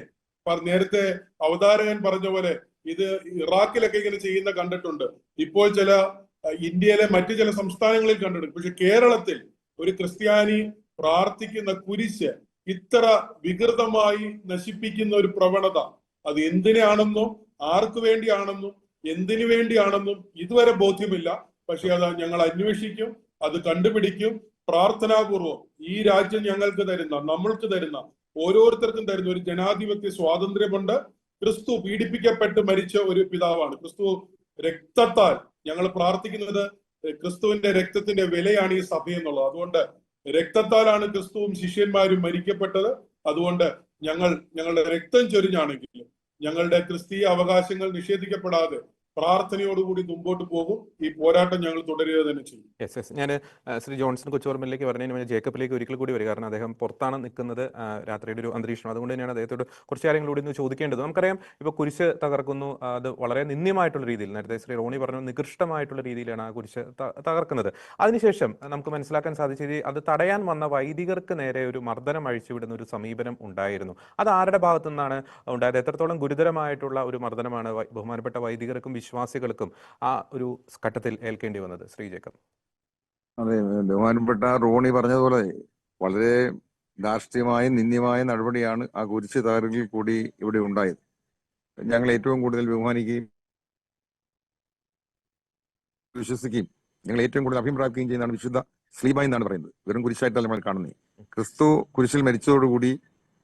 നേരത്തെ അവതാരകൻ പറഞ്ഞ പോലെ ഇത് ഇറാഖിലൊക്കെ ഇങ്ങനെ ചെയ്യുന്ന കണ്ടിട്ടുണ്ട്, ഇപ്പോൾ ചില ഇന്ത്യയിലെ മറ്റു ചില സംസ്ഥാനങ്ങളിൽ കണ്ടിട്ടുണ്ട്. പക്ഷെ കേരളത്തിൽ ഒരു ക്രിസ്ത്യാനി പ്രാർത്ഥിക്കുന്ന കുരിശ് ഇത്ര വികൃതമായി നശിപ്പിക്കുന്ന ഒരു പ്രവണത, അത് എന്തിനാണെന്നും ആർക്കു വേണ്ടിയാണെന്നും എന്തിനു വേണ്ടിയാണെന്നും ഇതുവരെ ബോധ്യമില്ല. പക്ഷെ അത് ഞങ്ങൾ അന്വേഷിക്കും, അത് കണ്ടുപിടിക്കും. പ്രാർത്ഥനാപൂർവം ഈ രാജ്യം ഞങ്ങൾക്ക് തരുന്ന, നമ്മൾക്ക് തരുന്ന, ഓരോരുത്തർക്കും തരുന്ന ഒരു ജനാധിപത്യ സ്വാതന്ത്ര്യമുണ്ട്. ക്രിസ്തു പീഡിപ്പിക്കപ്പെട്ട് മരിച്ച ഒരു പിതാവാണ്. ക്രിസ്തു രക്തത്താൽ, ഞങ്ങൾ പ്രാർത്ഥിക്കുന്നത് ക്രിസ്തുവിന്റെ രക്തത്തിന്റെ വിലയാണ് ഈ സഭ എന്നുള്ളത്. അതുകൊണ്ട് രക്തത്താലാണ് ക്രിസ്തുവും ശിഷ്യന്മാരും മരിക്കപ്പെട്ടത്. അതുകൊണ്ട് ഞങ്ങളുടെ രക്തം ചൊരിഞ്ഞാണെങ്കിലും ഞങ്ങളുടെ ക്രിസ്തീയ അവകാശങ്ങൾ നിഷേധിക്കപ്പെടാതെ പ്രാർത്ഥനയോടുകൂടി മുമ്പോട്ട് പോകും. ഈ പോരാട്ടം ഞങ്ങൾ തുടരുക തന്നെ ചെയ്യും. യെസ്. ഞാൻ ശ്രീ ജോൺസൺ കൊച്ചുപറമ്പിലേക്ക് പറഞ്ഞതിന് മുന്നേ ജേക്കബിലേക്ക് ഒരിക്കൽ കൂടി വരിക. കാരണം അദ്ദേഹം പുറത്താണ് നിൽക്കുന്നത്, രാത്രിയുടെ ഒരു അന്തരീക്ഷം. അതുകൊണ്ട് തന്നെയാണ് അദ്ദേഹത്തോട് കുറച്ച് കാര്യങ്ങൾ കൂടി ഒന്ന് ചോദിക്കേണ്ടത്. നമുക്കറിയാം ഇപ്പോൾ കുരിശ് തകർക്കുന്നു, അത് വളരെ നിന്ദ്യമായിട്ടുള്ള രീതിയിൽ, നേരത്തെ ശ്രീ റോണി പറഞ്ഞു, നികൃഷ്ടമായിട്ടുള്ള രീതിയിലാണ് ആ കുരിശ് തകർക്കുന്നത്. അതിനുശേഷം നമുക്ക് മനസ്സിലാക്കാൻ സാധിച്ചത് അത് തടയാൻ വന്ന വൈദികർക്ക് നേരെ ഒരു മർദ്ദനം അഴിച്ചുവിടുന്ന ഒരു സമീപനം ഉണ്ടായിരുന്നു. അത് ആരുടെ ഭാഗത്തു നിന്നാണ് ഉണ്ടായത്? എത്രത്തോളം ഗുരുതരമായിട്ടുള്ള ഒരു മർദ്ദനമാണ് ബഹുമാനപ്പെട്ട വൈദികർക്കും വിശ്വാസികൾക്കും ആ ഒരു ഘട്ടത്തിൽ ഏൽക്കേണ്ടി വന്നത്? ശ്രീ ജേക്കബ്. അതെ, ബഹുമാനപ്പെട്ട റോണി പറഞ്ഞതുപോലെ വളരെ ധാർഷ്ട്യമായ നിന്ദ്യമായ നടപടിയാണ് ആ കുരിശ് തകർക്കിൽ കൂടി ഇവിടെ ഉണ്ടായത്. ഞങ്ങൾ ഏറ്റവും കൂടുതൽ ബഹുമാനിക്കുകയും വിശ്വസിക്കുകയും ഞങ്ങൾ ഏറ്റവും കൂടുതൽ അഭിപ്രായിക്കുകയും ചെയ്യുന്നതാണ് വിശുദ്ധ സ്ലീബ എന്നാണ് പറയുന്നത്. വെറും കുരിശായിട്ടല്ല നമ്മൾ കാണുന്നത്. ക്രിസ്തു കുരിശിൽ മരിച്ചതോടുകൂടി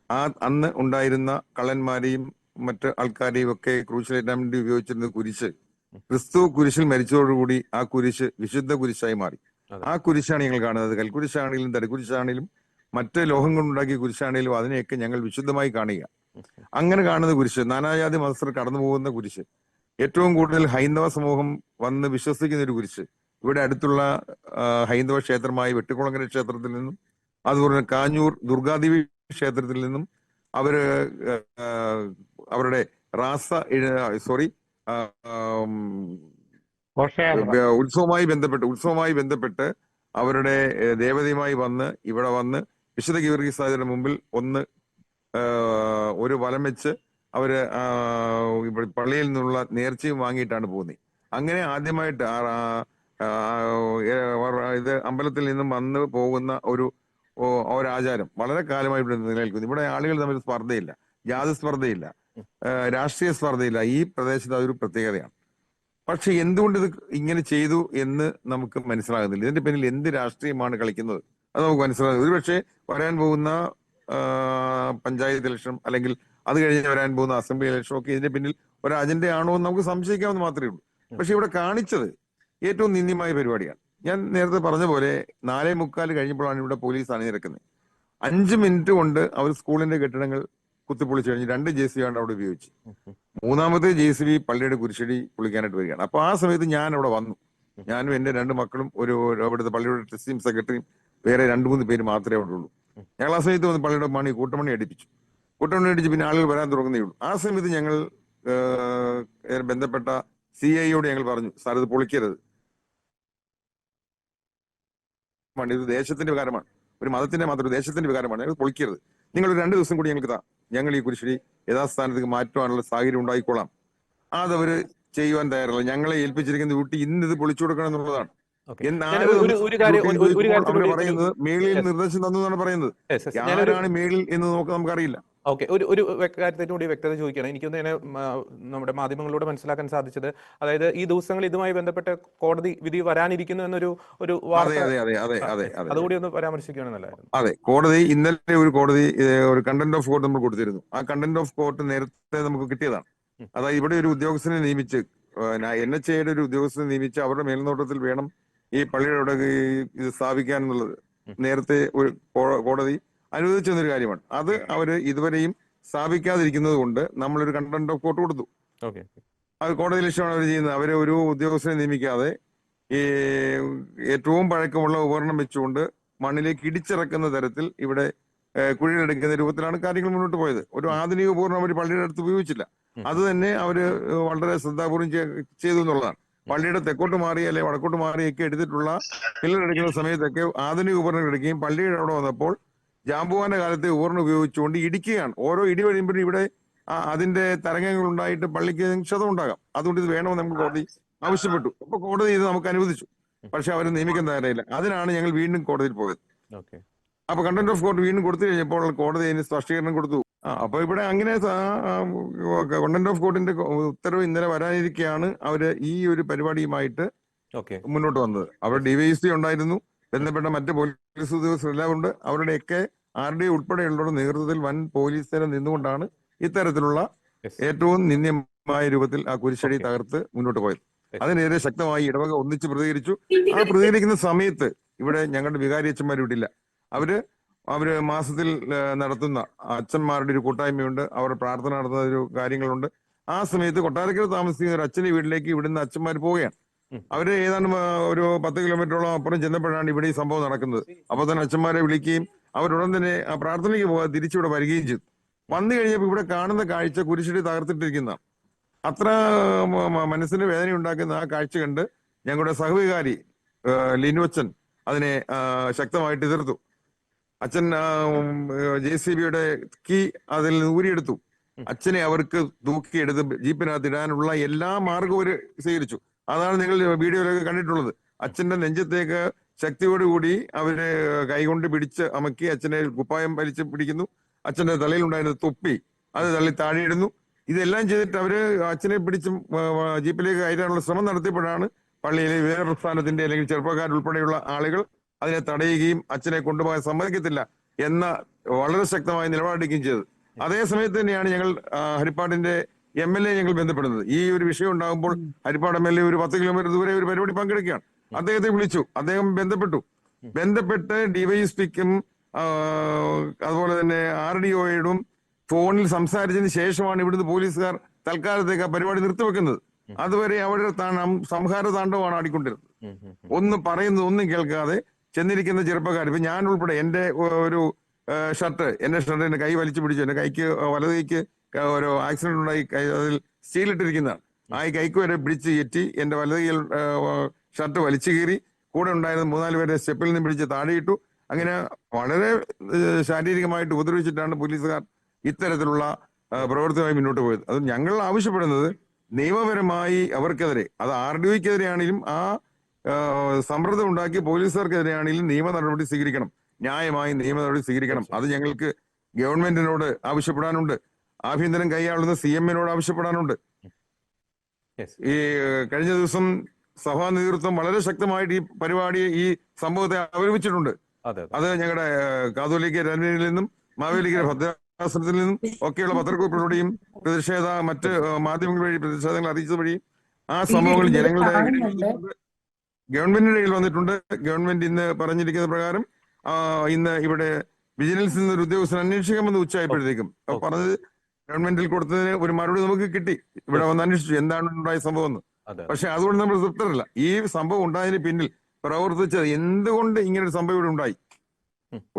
ആ അന്ന് ഉണ്ടായിരുന്ന കള്ളന്മാരെയും മറ്റ് ആൾക്കാരെയും ഒക്കെ ക്രൂശിലേറ്റാൻ വേണ്ടി ഉപയോഗിച്ചിരുന്ന കുരിശ്, ക്രിസ്തു കുരിശിൽ മരിച്ചതോടുകൂടി ആ കുരിശ് വിശുദ്ധ കുരിശായി മാറി. ആ കുരിശാണ് ഞങ്ങൾ കാണുന്നത്. കൽക്കുരിശാണെങ്കിലും തരക്കുരിശാണെങ്കിലും മറ്റ് ലോഹം കൊണ്ടുണ്ടാക്കിയ കുരിശാണെങ്കിലും അതിനെയൊക്കെ ഞങ്ങൾ വിശുദ്ധമായി കാണുക. അങ്ങനെ കാണുന്ന കുരിശ്, നാനാജാതി മതസ്ഥർ കടന്നു പോകുന്ന കുരിശ്, ഏറ്റവും കൂടുതൽ ഹൈന്ദവ സമൂഹം വന്ന് വിശ്വസിക്കുന്ന ഒരു കുരിശ്, ഇവിടെ അടുത്തുള്ള ഹൈന്ദവ ക്ഷേത്രമായ വെട്ടിക്കുളങ്ങര ക്ഷേത്രത്തിൽ നിന്നും അതുപോലെ കാഞ്ഞൂർ ദുർഗാദേവി ക്ഷേത്രത്തിൽ നിന്നും അവരുടെ ഉത്സവവുമായി ബന്ധപ്പെട്ട് അവരുടെ ദേവതയുമായി ഇവിടെ വന്ന് വിശുദ്ധ ഗീവർഗീസ് സാദിയുടെ മുമ്പിൽ ഒരു വലം വെച്ച് അവര് പള്ളിയിൽ നിന്നുള്ള നേർച്ചയും വാങ്ങിയിട്ടാണ് പോകുന്നത്. അങ്ങനെ ആദ്യമായിട്ട് ഇത് അമ്പലത്തിൽ നിന്നും വന്ന് പോകുന്ന ഒരാചാരം വളരെ കാലമായി ഇവിടെ നിലനിൽക്കുന്നു. ഇവിടെ ആളുകൾ തമ്മിൽ സ്പർദ്ധയില്ല, ജാതി സ്പർദ്ധയില്ല, രാഷ്ട്രീയ സ്പർദ്ധയില്ല. ഈ പ്രദേശത്ത് അതൊരു പ്രത്യേകതയാണ്. പക്ഷെ എന്തുകൊണ്ട് ഇത് ഇങ്ങനെ ചെയ്തു എന്ന് നമുക്ക് മനസ്സിലാകുന്നില്ല. ഇതിന്റെ പിന്നിൽ എന്ത് രാഷ്ട്രീയമാണ് കളിക്കുന്നത് അത് നമുക്ക് മനസ്സിലാകുന്നത്. ഒരുപക്ഷെ വരാൻ പോകുന്ന പഞ്ചായത്ത് ഇലക്ഷൻ അല്ലെങ്കിൽ അത് കഴിഞ്ഞ് വരാൻ പോകുന്ന അസംബ്ലി ഇലക്ഷൻ ഒക്കെ ഇതിന്റെ പിന്നിൽ ഒരു അജണ്ടയാണോ എന്ന് നമുക്ക് സംശയിക്കാമെന്ന് മാത്രമേ ഉള്ളൂ. പക്ഷെ ഇവിടെ കാണിച്ചത് ഏറ്റവും നിന്ദ്യമായ പരിപാടിയാണ്. ഞാൻ നേരത്തെ പറഞ്ഞ പോലെ 4:45 കഴിഞ്ഞപ്പോഴാണ് ഇവിടെ പോലീസ് അണിനിരക്കുന്നത്. 5 മിനിറ്റ് കൊണ്ട് അവർ സ്കൂളിന്റെ കെട്ടിടങ്ങൾ കുത്തിപ്പൊളിച്ചു കഴിഞ്ഞ് 2 JCB ആണ് അവിടെ ഉപയോഗിച്ച്. 3ാമത്തെ JCB പള്ളിയുടെ കുരിശടി പൊളിക്കാനായിട്ട് വരികയാണ്. അപ്പൊ ആ സമയത്ത് ഞാൻ അവിടെ വന്നു. ഞാനും എന്റെ 2 മക്കളും അവിടുത്തെ പള്ളിയുടെ ട്രസ്റ്റിയും സെക്രട്ടറിയും വേറെ 2-3 പേര് മാത്രമേ അവിടെ ഉള്ളൂ. ഞങ്ങൾ ആ സമയത്ത് വന്ന് പള്ളിയുടെ കൂട്ടമണി അടിപ്പിച്ചു. പിന്നെ ആളുകൾ വരാൻ തുടങ്ങുന്നേ ഉള്ളൂ. ആ സമയത്ത് ഞങ്ങൾ ബന്ധപ്പെട്ട CIയോട് ഞങ്ങൾ പറഞ്ഞു, സാർ ഇത് പൊളിക്കരുത്, ഇത് ദേശത്തിന്റെ വികാരമാണ്, ഒരു മതത്തിന്റെ മാത്രം ദേശത്തിന്റെ വികാരമാണ്, ഞങ്ങൾ പൊളിക്കരുത്. നിങ്ങൾ 2 ദിവസം കൂടി ഞങ്ങൾക്ക് ഞങ്ങൾ ഈ കുരിശടി യഥാസ്ഥാനത്തേക്ക് മാറ്റുവാനുള്ള സാഹചര്യം ഉണ്ടായിക്കോളാം. അതവര് ചെയ്യുവാൻ തയ്യാറല്ല. ഞങ്ങളെ ഏൽപ്പിച്ചിരിക്കുന്ന ഡ്യൂട്ടി ഇന്ന് ഇത് പൊളിച്ചു കൊടുക്കണം എന്നുള്ളതാണ്. ഓക്കെ. എന്ന് ഞാൻ ആര് ഒരു ഒരു കാര്യം ഡ്യൂട്ടി ഒരു ഒരു ചോദിക്കുമ്പോൾ കാര്യത്തിൽ അവര് കൂടി പറയുന്നത് മേളിൽ യെസ് നിർദ്ദേശം തന്നു എന്നാണ് പറയുന്നത്. യെസ് യെസ് ഞാനൊരു ആരാണ് മേളിൽ എന്ന് നമുക്കറിയില്ല. ഓക്കെ. ഒരു കാര്യത്തിന് കൂടി വ്യക്തത ചോദിക്കുകയാണ്. എനിക്കൊന്ന് തന്നെ നമ്മുടെ മാധ്യമങ്ങളിലൂടെ മനസ്സിലാക്കാൻ സാധിച്ചത്, അതായത് ഈ ദിവസങ്ങൾ ഇതുമായി ബന്ധപ്പെട്ട കോടതി വിധി വരാനിരിക്കുന്നു എന്നൊരു ഒരു അതെ വാർത്ത അതെ അതെ അതെ അതെ yes, അതെ അതുകൂടി ഒന്ന് പരാമർശിക്കുകയാണെന്നല്ലായിരുന്നു. അതെ. കോടതി ഇന്നലെ ഒരു കണ്ടന്റ് ഓഫ് കോർട്ട് നമ്മൾ കൊടുത്തിരുന്നു. ആ കണ്ടന്റ് ഓഫ് കോർട്ട് നേരത്തെ നമുക്ക് കിട്ടിയതാണ്. ഉം. അതായത് ഇവിടെ ഒരു ഉദ്യോഗസ്ഥനെ നിയമിച്ച് NHAയുടെ ഒരു ഉദ്യോഗസ്ഥനെ നിയമിച്ച് അവരുടെ മേൽനോട്ടത്തിൽ വേണം ഈ പള്ളിയുടെ അവിടെ ഇത് സ്ഥാപിക്കാൻ എന്നുള്ളത് ഉം. നേരത്തെ ഒരു കോടതി അനുവദിച്ചു തന്നൊരു കാര്യമാണ്. അത് അവര് ഇതുവരെയും സ്ഥാപിക്കാതിരിക്കുന്നത് കൊണ്ട് നമ്മളൊരു കണ്ടന്റ് ഓഫ് കോർട്ട് കൊടുത്തു. ഓക്കെ. അത് കോടതി ലക്ഷ്യമാണ് അവർ ചെയ്യുന്നത്. അവര് ഒരു ഉദ്യോഗസ്ഥനെ നിയമിക്കാതെ ഈ ഏറ്റവും പഴക്കമുള്ള ഉപകരണം വെച്ചുകൊണ്ട് മണ്ണിലേക്ക് ഇടിച്ചിറക്കുന്ന തരത്തിൽ ഇവിടെ കുഴിയെടുക്കുന്ന രൂപത്തിലാണ് കാര്യങ്ങൾ മുന്നോട്ട് പോയത്. ഒരു ആധുനിക ഉപകരണം അവർ പള്ളിയുടെ അടുത്ത് ഉപയോഗിച്ചില്ല. അത് തന്നെ അവര് വളരെ ശ്രദ്ധാപൂർവം ചെയ്തു എന്നുള്ളതാണ്. പള്ളിയുടെ തെക്കോട്ട് മാറി അല്ലെങ്കിൽ വടക്കോട്ട് മാറിയൊക്കെ എടുത്തിട്ടുള്ള പില്ലർ എടുക്കുന്ന സമയത്തൊക്കെ ആധുനിക ഉപകരണം എടുക്കുകയും പള്ളിയുടെ അവിടെ വന്നപ്പോൾ ജാമ്പുവാന്റെ കാലത്തെ ഉപകരണം ഉപയോഗിച്ചുകൊണ്ട് ഇടിക്കുകയാണ്. ഓരോ ഇടി കഴിയുമ്പോഴും ഇവിടെ അതിന്റെ തരംഗങ്ങൾ ഉണ്ടായിട്ട് പള്ളിക്ക് ക്ഷതം ഉണ്ടാകാം. അതുകൊണ്ട് ഇത് വേണമെന്ന് നമുക്ക് കോടതി ആവശ്യപ്പെട്ടു. അപ്പൊ കോടതി ഇത് നമുക്ക് അനുവദിച്ചു. പക്ഷെ അവർ നിയമിക്കാൻ തയ്യാറായില്ല. അതിനാണ് ഞങ്ങൾ വീണ്ടും കോടതിയിൽ പോയത്. ഓക്കെ. അപ്പൊ കണ്ടന്റ് ഓഫ് കോർട്ട് വീണ്ടും കൊടുത്തു കഴിഞ്ഞപ്പോൾ കോടതി അതിന് സ്പഷ്ടീകരണം കൊടുത്തു. അപ്പൊ ഇവിടെ അങ്ങനെ കണ്ടന്റ് ഓഫ് കോർട്ടിന്റെ ഉത്തരവ് ഇന്നലെ വരാനിരിക്കെയാണ് അവര് ഈ ഒരു പരിപാടിയുമായിട്ട് ഓക്കെ. മുന്നോട്ട് വന്നത്. അവർ DYSP ഉണ്ടായിരുന്നു, ബന്ധപ്പെട്ട മറ്റ് പോലീസ് ഉദ്യോഗസ്ഥരെല്ലാം ഉണ്ട്. അവരുടെയൊക്കെ RDO ഉൾപ്പെടെയുള്ളവരുടെ നേതൃത്വത്തിൽ വൻ പോലീസ് സേന നിന്നുകൊണ്ടാണ് ഇത്തരത്തിലുള്ള Yes. ഏറ്റവും നിന്ദ്യമായ രൂപത്തിൽ ആ കുരിശടി Okay. തകർത്ത് മുന്നോട്ട് പോയത്. Yes. അതിനെതിരെ ശക്തമായി ഇടവക ഒന്നിച്ച് പ്രതികരിച്ചു. ആ പ്രതികരിക്കുന്ന സമയത്ത് ഇവിടെ ഞങ്ങളുടെ വികാരി അച്ഛന്മാർ വിട്ടില്ല. അവര് മാസത്തിൽ നടത്തുന്ന അച്ഛന്മാരുടെ ഒരു കൂട്ടായ്മയുണ്ട്. അവരുടെ പ്രാർത്ഥന നടത്തുന്ന ഒരു കാര്യങ്ങളുണ്ട്. ആ സമയത്ത് കൊട്ടാരക്കര താമസിക്കുന്ന ഒരു അച്ഛന്റെ വീട്ടിലേക്ക് ഇവിടുന്ന് അച്ഛന്മാർ പോവുകയാണ്. അവര് ഏതാണ്ട് ഒരു 10 കിലോമീറ്ററോളം അപ്പുറം ചെന്നപ്പോഴാണ് ഇവിടെ ഈ സംഭവം നടക്കുന്നത്. അപ്പൊ തന്നെ അച്ഛന്മാരെ വിളിക്കുകയും അവരുടൻ തന്നെ ആ പ്രാർത്ഥനയ്ക്ക് പോകാൻ തിരിച്ചിവിടെ വരികയും ചെയ്തു. വന്നു കഴിഞ്ഞപ്പോൾ ഇവിടെ കാണുന്ന കാഴ്ച കുരിശടി തകർത്തിട്ടിരിക്കുന്ന അത്ര മനസ്സിന് വേദന ഉണ്ടാക്കുന്ന ആ കാഴ്ച കണ്ട് ഞങ്ങളുടെ സഹവികാരി ലിനുവച്ചൻ അതിനെ ശക്തമായിട്ട് എതിർത്തു. അച്ഛൻ JCBയുടെ കീ അതിൽ നിന്ന് ഊരിയെടുത്തു. അച്ഛനെ അവർക്ക് തൂക്കിയെടുത്ത് ജീപ്പിനകത്ത് ഇടാനുള്ള എല്ലാ മാർഗവും അവർ സ്വീകരിച്ചു. അതാണ് നിങ്ങൾ വീഡിയോയിലൊക്കെ കണ്ടിട്ടുള്ളത്. അച്ഛന്റെ നെഞ്ചത്തേക്ക് ശക്തിയോടുകൂടി അവര് കൈകൊണ്ട് പിടിച്ച് അമക്കി അച്ഛനെ കുപ്പായം വലിച്ച് പിടിക്കുന്നു. അച്ഛന്റെ തലയിൽ ഉണ്ടായിരുന്ന തൊപ്പി അത് തള്ളി താഴെയിടുന്നു. ഇതെല്ലാം ചെയ്തിട്ട് അവര് അച്ഛനെ പിടിച്ച് ജീപ്പിലേക്ക് കയറ്റാനുള്ള ശ്രമം നടത്തിയപ്പോഴാണ് പള്ളിയിലെ വിവരപ്രസ്ഥാനത്തിന്റെ അല്ലെങ്കിൽ ചെറുപ്പക്കാരുൾപ്പെടെയുള്ള ആളുകൾ അതിനെ തടയുകയും അച്ഛനെ കൊണ്ടുപോകാൻ സമ്മതിക്കത്തില്ല എന്ന വളരെ ശക്തമായ നിലപാടെടുക്കുകയും ചെയ്തത്. അതേ സമയത്ത് തന്നെയാണ് ഞങ്ങൾ ഹരിപ്പാടിന്റെ MLA ഞങ്ങൾ ബന്ധപ്പെടുന്നത്. ഈ ഒരു വിഷയം ഉണ്ടാകുമ്പോൾ ഹരിപ്പാട് MLA ഒരു 10 കിലോമീറ്റർ ദൂരെ ഒരു പരിപാടി പങ്കെടുക്കുകയാണ്. അദ്ദേഹത്തെ വിളിച്ചു. അദ്ദേഹം ബന്ധപ്പെട്ട് DYSPക്കും അതുപോലെ തന്നെ RDOയോടും ഫോണിൽ സംസാരിച്ചതിന് ശേഷമാണ് ഇവിടുന്ന് പോലീസുകാർ തൽക്കാലത്തേക്ക് ആ പരിപാടി നിർത്തിവെക്കുന്നത്. അതുവരെ അവരുടെ സംഹാര താണ്ഡവമാണ് ആടിക്കൊണ്ടിരുന്നത്. ഒന്നും പറയുന്നത് ഒന്നും കേൾക്കാതെ ചെന്നിരിക്കുന്ന ചെറുപ്പക്കാർ, ഇപ്പൊ ഞാൻ ഉൾപ്പെടെ എന്റെ ഒരു എന്റെ ഷർട്ടിന്റെ കൈ വലിച്ചു പിടിച്ചു. എന്റെ കൈക്ക് വലത് കൈക്ക് ഒരു ആക്സിഡന്റ് ഉണ്ടായി. അതിൽ സ്റ്റീലിട്ടിരിക്കുന്നതാണ്. ആ കൈക്ക് വരെ പിടിച്ച് കയറ്റി എന്റെ വലത് കൈയിൽ ഷർട്ട് വലിച്ചു കീറി. കൂടെ ഉണ്ടായിരുന്ന 3-4 പേരെ സ്റ്റെപ്പിൽ നിന്ന് പിടിച്ച് താഴെയിട്ടു. അങ്ങനെ വളരെ ശാരീരികമായിട്ട് ഉപദ്രവിച്ചിട്ടാണ് പോലീസുകാർ ഇത്തരത്തിലുള്ള പ്രവൃത്തിയുമായി മുന്നോട്ട് പോയത്. അത് ഞങ്ങൾ ആവശ്യപ്പെടുന്നത് നിയമപരമായി അവർക്കെതിരെ, അത് RDOയ്ക്കെതിരെയാണെങ്കിലും ആ സമ്മർദ്ദം ഉണ്ടാക്കിയ പോലീസുകാർക്കെതിരെയാണെങ്കിലും നിയമ നടപടി സ്വീകരിക്കണം. ന്യായമായി നിയമ നടപടി സ്വീകരിക്കണം. അത് ഞങ്ങൾക്ക് ഗവൺമെന്റിനോട് ആവശ്യപ്പെടാനുണ്ട്. ആഭ്യന്തരം കൈയാളുന്ന CMനോട് ആവശ്യപ്പെടാനുണ്ട്. ഈ കഴിഞ്ഞ ദിവസം സഭാ നേതൃത്വം വളരെ ശക്തമായിട്ട് ഈ പരിപാടി ഈ സംഭവത്തെ അപലപിച്ചിട്ടുണ്ട്. അത് ഞങ്ങളുടെ കാതോലിക്ക രഞ്ജനിൽ നിന്നും മാവേലിക്കര ഭദ്രാസനത്തിൽ നിന്നും ഒക്കെയുള്ള പത്രക്കുറിപ്പിലൂടെയും മറ്റ് മാധ്യമങ്ങൾ വഴി പ്രതിഷേധങ്ങൾ അറിയിച്ചത് വഴി ആ സംഭവങ്ങൾ ജനങ്ങളുടെ ഗവൺമെന്റിന്റെ കയ്യിൽ വന്നിട്ടുണ്ട്. ഗവൺമെന്റ് ഇന്ന് പറഞ്ഞിരിക്കുന്ന പ്രകാരം ഇന്ന് ഇവിടെ വിജിലൻസിൽ നിന്ന് ഒരു ഉദ്യോഗസ്ഥൻ അന്വേഷിക്കാമെന്ന് ഉച്ചയായപ്പോഴത്തേക്കും പറഞ്ഞത് ഗവൺമെന്റിൽ കൊടുത്തതിന് ഒരു മറുപടി നമുക്ക് കിട്ടി. ഇവിടെ വന്ന് അന്വേഷിച്ചു എന്താണ് ഉണ്ടായ സംഭവം എന്ന്. പക്ഷെ അതുകൊണ്ട് നമ്മൾ തൃപ്തരല്ല. ഈ സംഭവം ഉണ്ടായതിന് പിന്നിൽ പ്രവർത്തിച്ചത് എന്തുകൊണ്ട് ഇങ്ങനെ ഒരു സംഭവം ഇവിടെ ഉണ്ടായി,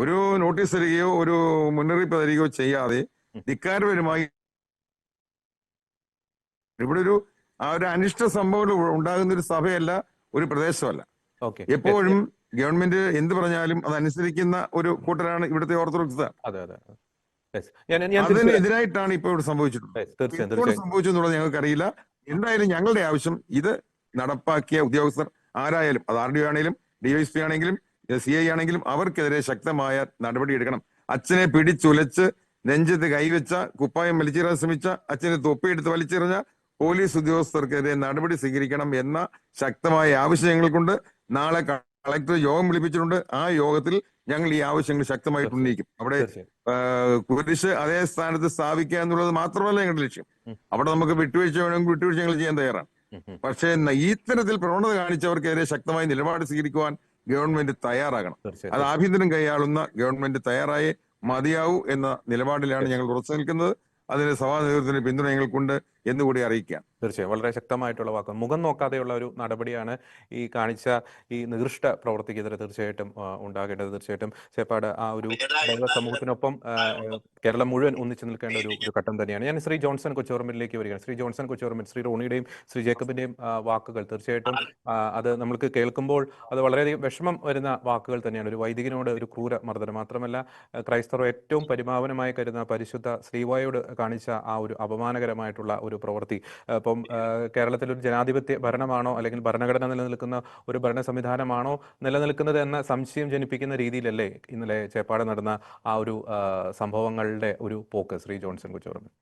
ഒരു നോട്ടീസ് തരികയോ ഒരു മുന്നറിയിപ്പ് തരികയോ ചെയ്യാതെ ധിക്കാരപരമായി ഇവിടെ ഒരു അനിഷ്ട സംഭവങ്ങൾ ഉണ്ടാകുന്ന ഒരു സഭയല്ല, ഒരു പ്രദേശമല്ല. എപ്പോഴും ഗവൺമെന്റ് എന്ത് പറഞ്ഞാലും അതനുസരിക്കുന്ന ഒരു കൂട്ടരാണ് ഇവിടുത്തെ ഓർത്തഡോക്സ്. അതിനെതിരായിട്ടാണ് ഇപ്പൊ ഇവിടെ സംഭവിച്ചിട്ടുള്ളത്. എന്തുകൊണ്ട് സംഭവിച്ചു എന്നുള്ളത് ഞങ്ങൾക്ക് അറിയില്ല. എന്തായാലും ഞങ്ങളുടെ ആവശ്യം ഇത് നടപ്പാക്കിയ ഉദ്യോഗസ്ഥർ ആരായാലും, അത് RDO ആണെങ്കിലും DYSP ആണെങ്കിലും CI ആണെങ്കിലും അവർക്കെതിരെ ശക്തമായ നടപടി എടുക്കണം. അച്ഛനെ പിടിച്ചുലച്ച് നെഞ്ചത്ത് കൈവച്ച, കുപ്പായം വലിച്ചെറിയാൻ ശ്രമിച്ച, അച്ഛനെ തൊപ്പിയെടുത്ത് വലിച്ചെറിഞ്ഞ പോലീസ് ഉദ്യോഗസ്ഥർക്കെതിരെ നടപടി സ്വീകരിക്കണം എന്ന ശക്തമായ ആവശ്യം ഞങ്ങൾക്കുണ്ട്. നാളെ കളക്ടർ യോഗം വിളിപ്പിച്ചിട്ടുണ്ട്. ആ യോഗത്തിൽ ഞങ്ങൾ ഈ ആവശ്യങ്ങൾ ശക്തമായിട്ട് ഉന്നയിക്കും. അവിടെ കുരിശ് അതേ സ്ഥാനത്ത് സ്ഥാപിക്കുക എന്നുള്ളത് മാത്രമല്ല ഞങ്ങളുടെ ലക്ഷ്യം. അവിടെ നമുക്ക് വിട്ടുവീഴ്ച വേണമെങ്കിൽ വിട്ടുവീഴ്ച ഞങ്ങൾ ചെയ്യാൻ തയ്യാറാണ്. പക്ഷേ ഇത്തരത്തിൽ പ്രവണത കാണിച്ചവർക്കെതിരെ ശക്തമായ നിലപാട് സ്വീകരിക്കുവാൻ ഗവൺമെന്റ് തയ്യാറാകണം. അത് ആഭ്യന്തരം കൈയാളുന്ന ഗവൺമെന്റ് തയ്യാറായേ മതിയാവൂ എന്ന നിലപാടിലാണ് ഞങ്ങൾ ഉറച്ചു നിൽക്കുന്നത്. അതിന് സഭാ നേതൃത്വത്തിന് പിന്തുണ ഞങ്ങൾക്കുണ്ട് എന്നുകൂടി അറിയിക്കാം. തീർച്ചയായും വളരെ ശക്തമായിട്ടുള്ള വാക്കുകൾ. മുഖം നോക്കാതെയുള്ള ഒരു നടപടിയാണ് ഈ കാണിച്ച ഈ നികൃഷ്ട പ്രവർത്തിക്കെതിരെ തീർച്ചയായിട്ടും ഉണ്ടാകേണ്ടത്. തീർച്ചയായിട്ടും ചേപ്പാട് ആ ഒരു ദൈവ സമൂഹത്തിനൊപ്പം കേരളം മുഴുവൻ ഒന്നിച്ചു നിൽക്കേണ്ട ഒരു ഘട്ടം തന്നെയാണ്. ഞാൻ ശ്രീ ജോൺസൺ കൊച്ചോറമ്പിലേക്ക് വരികയാണ്. ശ്രീ ജോൺസൺ കൊച്ചോറമ്പിൽ, ശ്രീ റോണിയുടെയും ശ്രീ ജേക്കബിന്റെയും വാക്കുകൾ തീർച്ചയായിട്ടും അത് നമ്മൾക്ക് കേൾക്കുമ്പോൾ അത് വളരെയധികം വിഷമം വരുന്ന വാക്കുകൾ തന്നെയാണ്. ഒരു വൈദികനോട് ഒരു ക്രൂര മർദ്ദനം, മാത്രമല്ല ക്രൈസ്തവർ ഏറ്റവും പരിപാവനമായി കരുതുന്ന പരിശുദ്ധ ശ്രീവായോട് കാണിച്ച ആ ഒരു അപമാനകരമായിട്ടുള്ള ഒരു പ്രവൃത്തി. അപ്പം കേരളത്തിൽ ഒരു ജനാധിപത്യ ഭരണമാണോ അല്ലെങ്കിൽ ഭരണഘടന നിലനിൽക്കുന്ന ഒരു ഭരണ സംവിധാനമാണോ നിലനിൽക്കുന്നത് എന്ന സംശയം ജനിപ്പിക്കുന്ന രീതിയിലല്ലേ ഇന്നലെ ചേപ്പാട് നടന്ന ആ ഒരു സംഭവങ്ങളുടെ ഒരു പോക്ക്? ശ്രീ ജോൺസൺ കൊച്ചോറമ്പിൽ.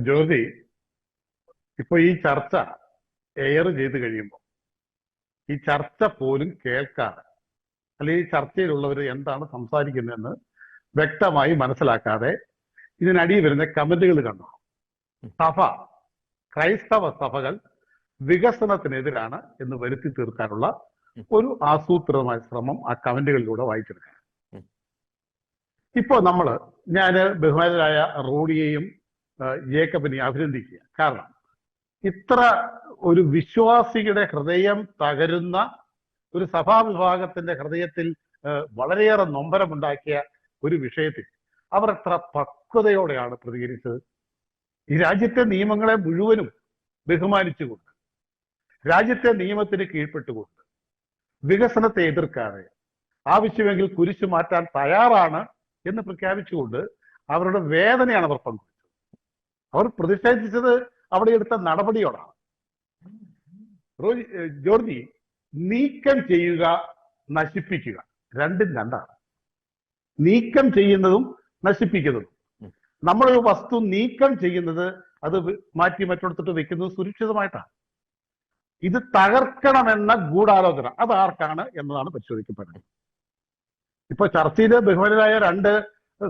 ജ്യോതി, ഇപ്പൊ ഈ ചർച്ച എയർ ചെയ്ത് കഴിയുമ്പോൾ ഈ ചർച്ച പോലും കേൾക്കാതെ, അല്ലെങ്കിൽ ഈ ചർച്ചയിലുള്ളവർ എന്താണ് സംസാരിക്കുന്നതെന്ന് വ്യക്തമായി മനസ്സിലാക്കാതെ ഇതിനടിയിൽ വരുന്ന കമന്റുകൾ കണ്ടു. സഭ, ക്രൈസ്തവ സഭകൾ വികസനത്തിനെതിരാണ് എന്ന് വരുത്തി തീർക്കാനുള്ള ഒരു ആസൂത്രിതമായ ശ്രമം ആ കമന്റുകളിലൂടെ വായിച്ചെടുക്കാൻ. ഇപ്പോ ഞാൻ ബഹുമാനരായ റോഡിയെയും ജേക്കബിനെയും അഭിനന്ദിക്കുക. കാരണം ഇത്ര ഒരു വിശ്വാസിയുടെ ഹൃദയം തകരുന്ന ഒരു സഭാവിഭാഗത്തിന്റെ ഹൃദയത്തിൽ വളരെയേറെ നൊമ്പരമുണ്ടാക്കിയ ഒരു വിഷയത്തിൽ അവർ എത്ര പക്വതയോടെയാണ് പ്രതികരിച്ചത്. ഈ രാജ്യത്തെ നിയമങ്ങളെ മുഴുവനും ബഹുമാനിച്ചുകൊണ്ട്, രാജ്യത്തെ നിയമത്തിന് കീഴ്പ്പെട്ടുകൊണ്ട്, വികസനത്തെ എതിർക്കാതെ, ആവശ്യമെങ്കിൽ കുരിശു മാറ്റാൻ തയ്യാറാണ് എന്ന് പ്രഖ്യാപിച്ചുകൊണ്ട് അവരുടെ വേദനയാണ് അവർ പങ്കുവച്ചത്. അവർ പ്രതിഷേധിച്ചത് അവിടെ എടുത്ത നടപടിയോടാണ്. ജോർജി, നീക്കം ചെയ്യുക, നശിപ്പിക്കുക രണ്ടും രണ്ടാണ്. നീക്കം ചെയ്യുന്നതും നശിപ്പിക്കുന്നതും. നമ്മളൊരു വസ്തു നീക്കം ചെയ്യുന്നത്, അത് മാറ്റി മറ്റെടുത്തിട്ട് വെക്കുന്നത് സുരക്ഷിതമായിട്ടാണ്. ഇത് തകർക്കണമെന്ന ഗൂഢാലോചന അത് ആർക്കാണ് എന്നതാണ് പരിശോധിക്കപ്പെടുന്നത്. ഇപ്പൊ ചർച്ചയിൽ ബഹുമാനരായ രണ്ട്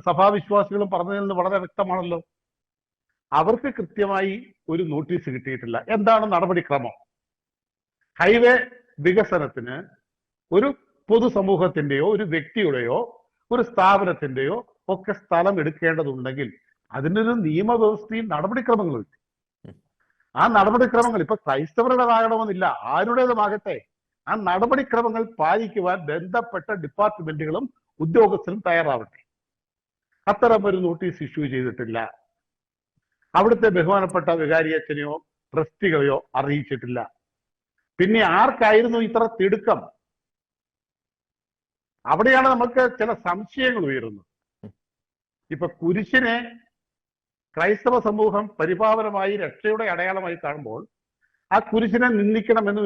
സഭാവിശ്വാസികളും പറഞ്ഞതിൽ നിന്ന് വളരെ വ്യക്തമാണല്ലോ. അവർക്ക് കൃത്യമായി ഒരു നോട്ടീസ് കിട്ടിയിട്ടില്ല. എന്താണ് നടപടിക്രമം? ഹൈവേ വികസനത്തിന് ഒരു പൊതുസമൂഹത്തിന്റെയോ ഒരു വ്യക്തിയുടെയോ ഒരു സ്ഥാപനത്തിന്റെയോ ഒക്കെ സ്ഥലം എടുക്കേണ്ടതുണ്ടെങ്കിൽ അതിനൊരു നിയമവ്യവസ്ഥയും നടപടിക്രമങ്ങളും. ആ നടപടിക്രമങ്ങൾ ഇപ്പൊ ക്രൈസ്തവരുടേതാകണമെന്നില്ല, ആരുടേതുമാകട്ടെ, ആ നടപടിക്രമങ്ങൾ പാലിക്കുവാൻ ബന്ധപ്പെട്ട ഡിപ്പാർട്ട്മെന്റുകളും ഉദ്യോഗസ്ഥരും തയ്യാറാവട്ടെ. അത്തരം ഒരു നോട്ടീസ് ഇഷ്യൂ ചെയ്തിട്ടില്ല. അവിടുത്തെ ബഹുമാനപ്പെട്ട വികാരിയച്ഛനെയോ ട്രസ്റ്റികളെയോ അറിയിച്ചിട്ടില്ല. പിന്നെ ആർക്കായിരുന്നു ഇത്ര തിടുക്കം? അവിടെയാണ് നമുക്ക് ചില സംശയങ്ങൾ ഉയരുന്നത്. ഇപ്പൊ കുരിശിനെ ക്രൈസ്തവ സമൂഹം പരിപാവനമായി രക്ഷയുടെ അടയാളമായി കാണുമ്പോൾ ആ കുരിശിനെ നിന്ദിക്കണമെന്ന്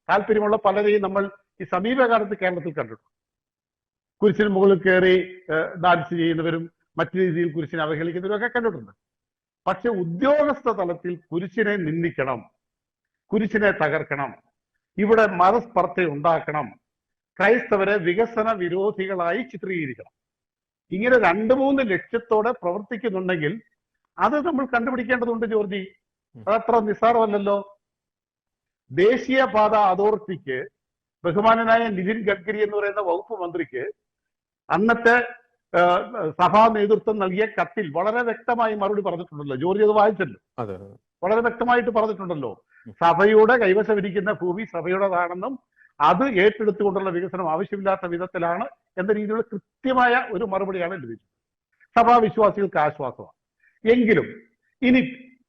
താല്പര്യമുള്ള പലരെയും നമ്മൾ ഈ സമീപകാലത്ത് കേരളത്തിൽ കണ്ടിട്ടുണ്ട്. കുരിശിന് മുകളിൽ കയറി ഡാൻസ് ചെയ്യുന്നവരും മറ്റു രീതിയിൽ കുരിശിനെ അവഹേളിക്കുന്നവരും ഒക്കെ കണ്ടിട്ടുണ്ട്. പക്ഷെ ഉദ്യോഗസ്ഥ തലത്തിൽ കുരിശിനെ നിന്ദിക്കണം, കുരിശിനെ തകർക്കണം, ഇവിടെ മതസ്പർദ്ധ ഉണ്ടാക്കണം, ക്രൈസ്തവരെ വികസന വിരോധികളായി ചിത്രീകരിക്കണം, ഇങ്ങനെ 2-3 ലക്ഷ്യത്തോടെ പ്രവർത്തിക്കുന്നുണ്ടെങ്കിൽ അത് നമ്മൾ കണ്ടുപിടിക്കേണ്ടതുണ്ട് ജോർജി. അതത്ര നിസ്സാരമല്ലല്ലോ. ദേശീയപാത അതോറിറ്റിക്ക് ബഹുമാനനായ നിതിൻ ഗഡ്കരി എന്ന് പറയുന്ന വകുപ്പ് മന്ത്രിക്ക് അന്നത്തെ സഭാ നേതൃത്വം നൽകിയ കത്തിൽ വളരെ വ്യക്തമായി മറുപടി പറഞ്ഞിട്ടുണ്ടല്ലോ. ജോർജി അത് വായിച്ചല്ലോ. വളരെ വ്യക്തമായിട്ട് പറഞ്ഞിട്ടുണ്ടല്ലോ. സഭയുടെ കൈവശമിരിക്കുന്ന ഭൂമി സഭയുടേതാണെന്നും അത് ഏറ്റെടുത്തുകൊണ്ടുള്ള വികസനം ആവശ്യമില്ലാത്ത വിധത്തിലാണ് എന്ന രീതിയിലുള്ള കൃത്യമായ ഒരു മറുപടിയാണ് ലഭിച്ചത്. സഭാവിശ്വാസികൾക്ക് ആശ്വാസമാണ്. എങ്കിലും ഇനി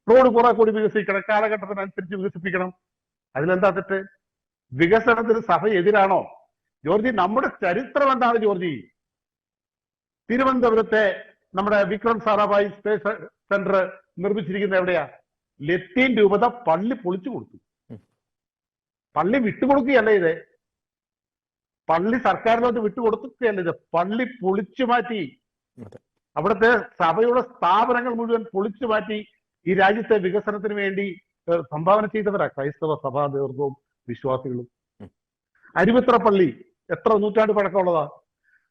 റോഡ് കുറെ കൂടി വികസിക്കണം, കാലഘട്ടത്തിനനുസരിച്ച് വികസിപ്പിക്കണം. അതിലെന്താ തെറ്റ്? വികസനത്തിന് സഭ എതിരാണോ? ജോർജി, നമ്മുടെ ചരിത്രം എന്താണ് ജോർജി? തിരുവനന്തപുരത്തെ നമ്മുടെ വിക്രം സാരാഭായി സ്പേസ് സെന്റർ നിർമ്മിച്ചിരിക്കുന്നത് എവിടെയാ? ലത്തീൻ രൂപത പള്ളി പൊളിച്ചു കൊടുത്തു. പള്ളി വിട്ടുകൊടുക്കുകയല്ല ഇത്, പള്ളി സർക്കാരിലോട്ട് വിട്ടുകൊടുക്കുകയല്ല ഇത്, പള്ളി പൊളിച്ചു മാറ്റി. അവിടുത്തെ സഭയുടെ സ്ഥാപനങ്ങൾ മുഴുവൻ പൊളിച്ചു മാറ്റി ഈ രാജ്യത്തെ വികസനത്തിന് വേണ്ടി സംഭാവന ചെയ്തവരാ ക്രൈസ്തവ സഭാ നേതൃത്വവും വിശ്വാസികളും. അരുവിത്ര പള്ളി എത്ര നൂറ്റാണ്ട് പഴക്കമുള്ളതാ.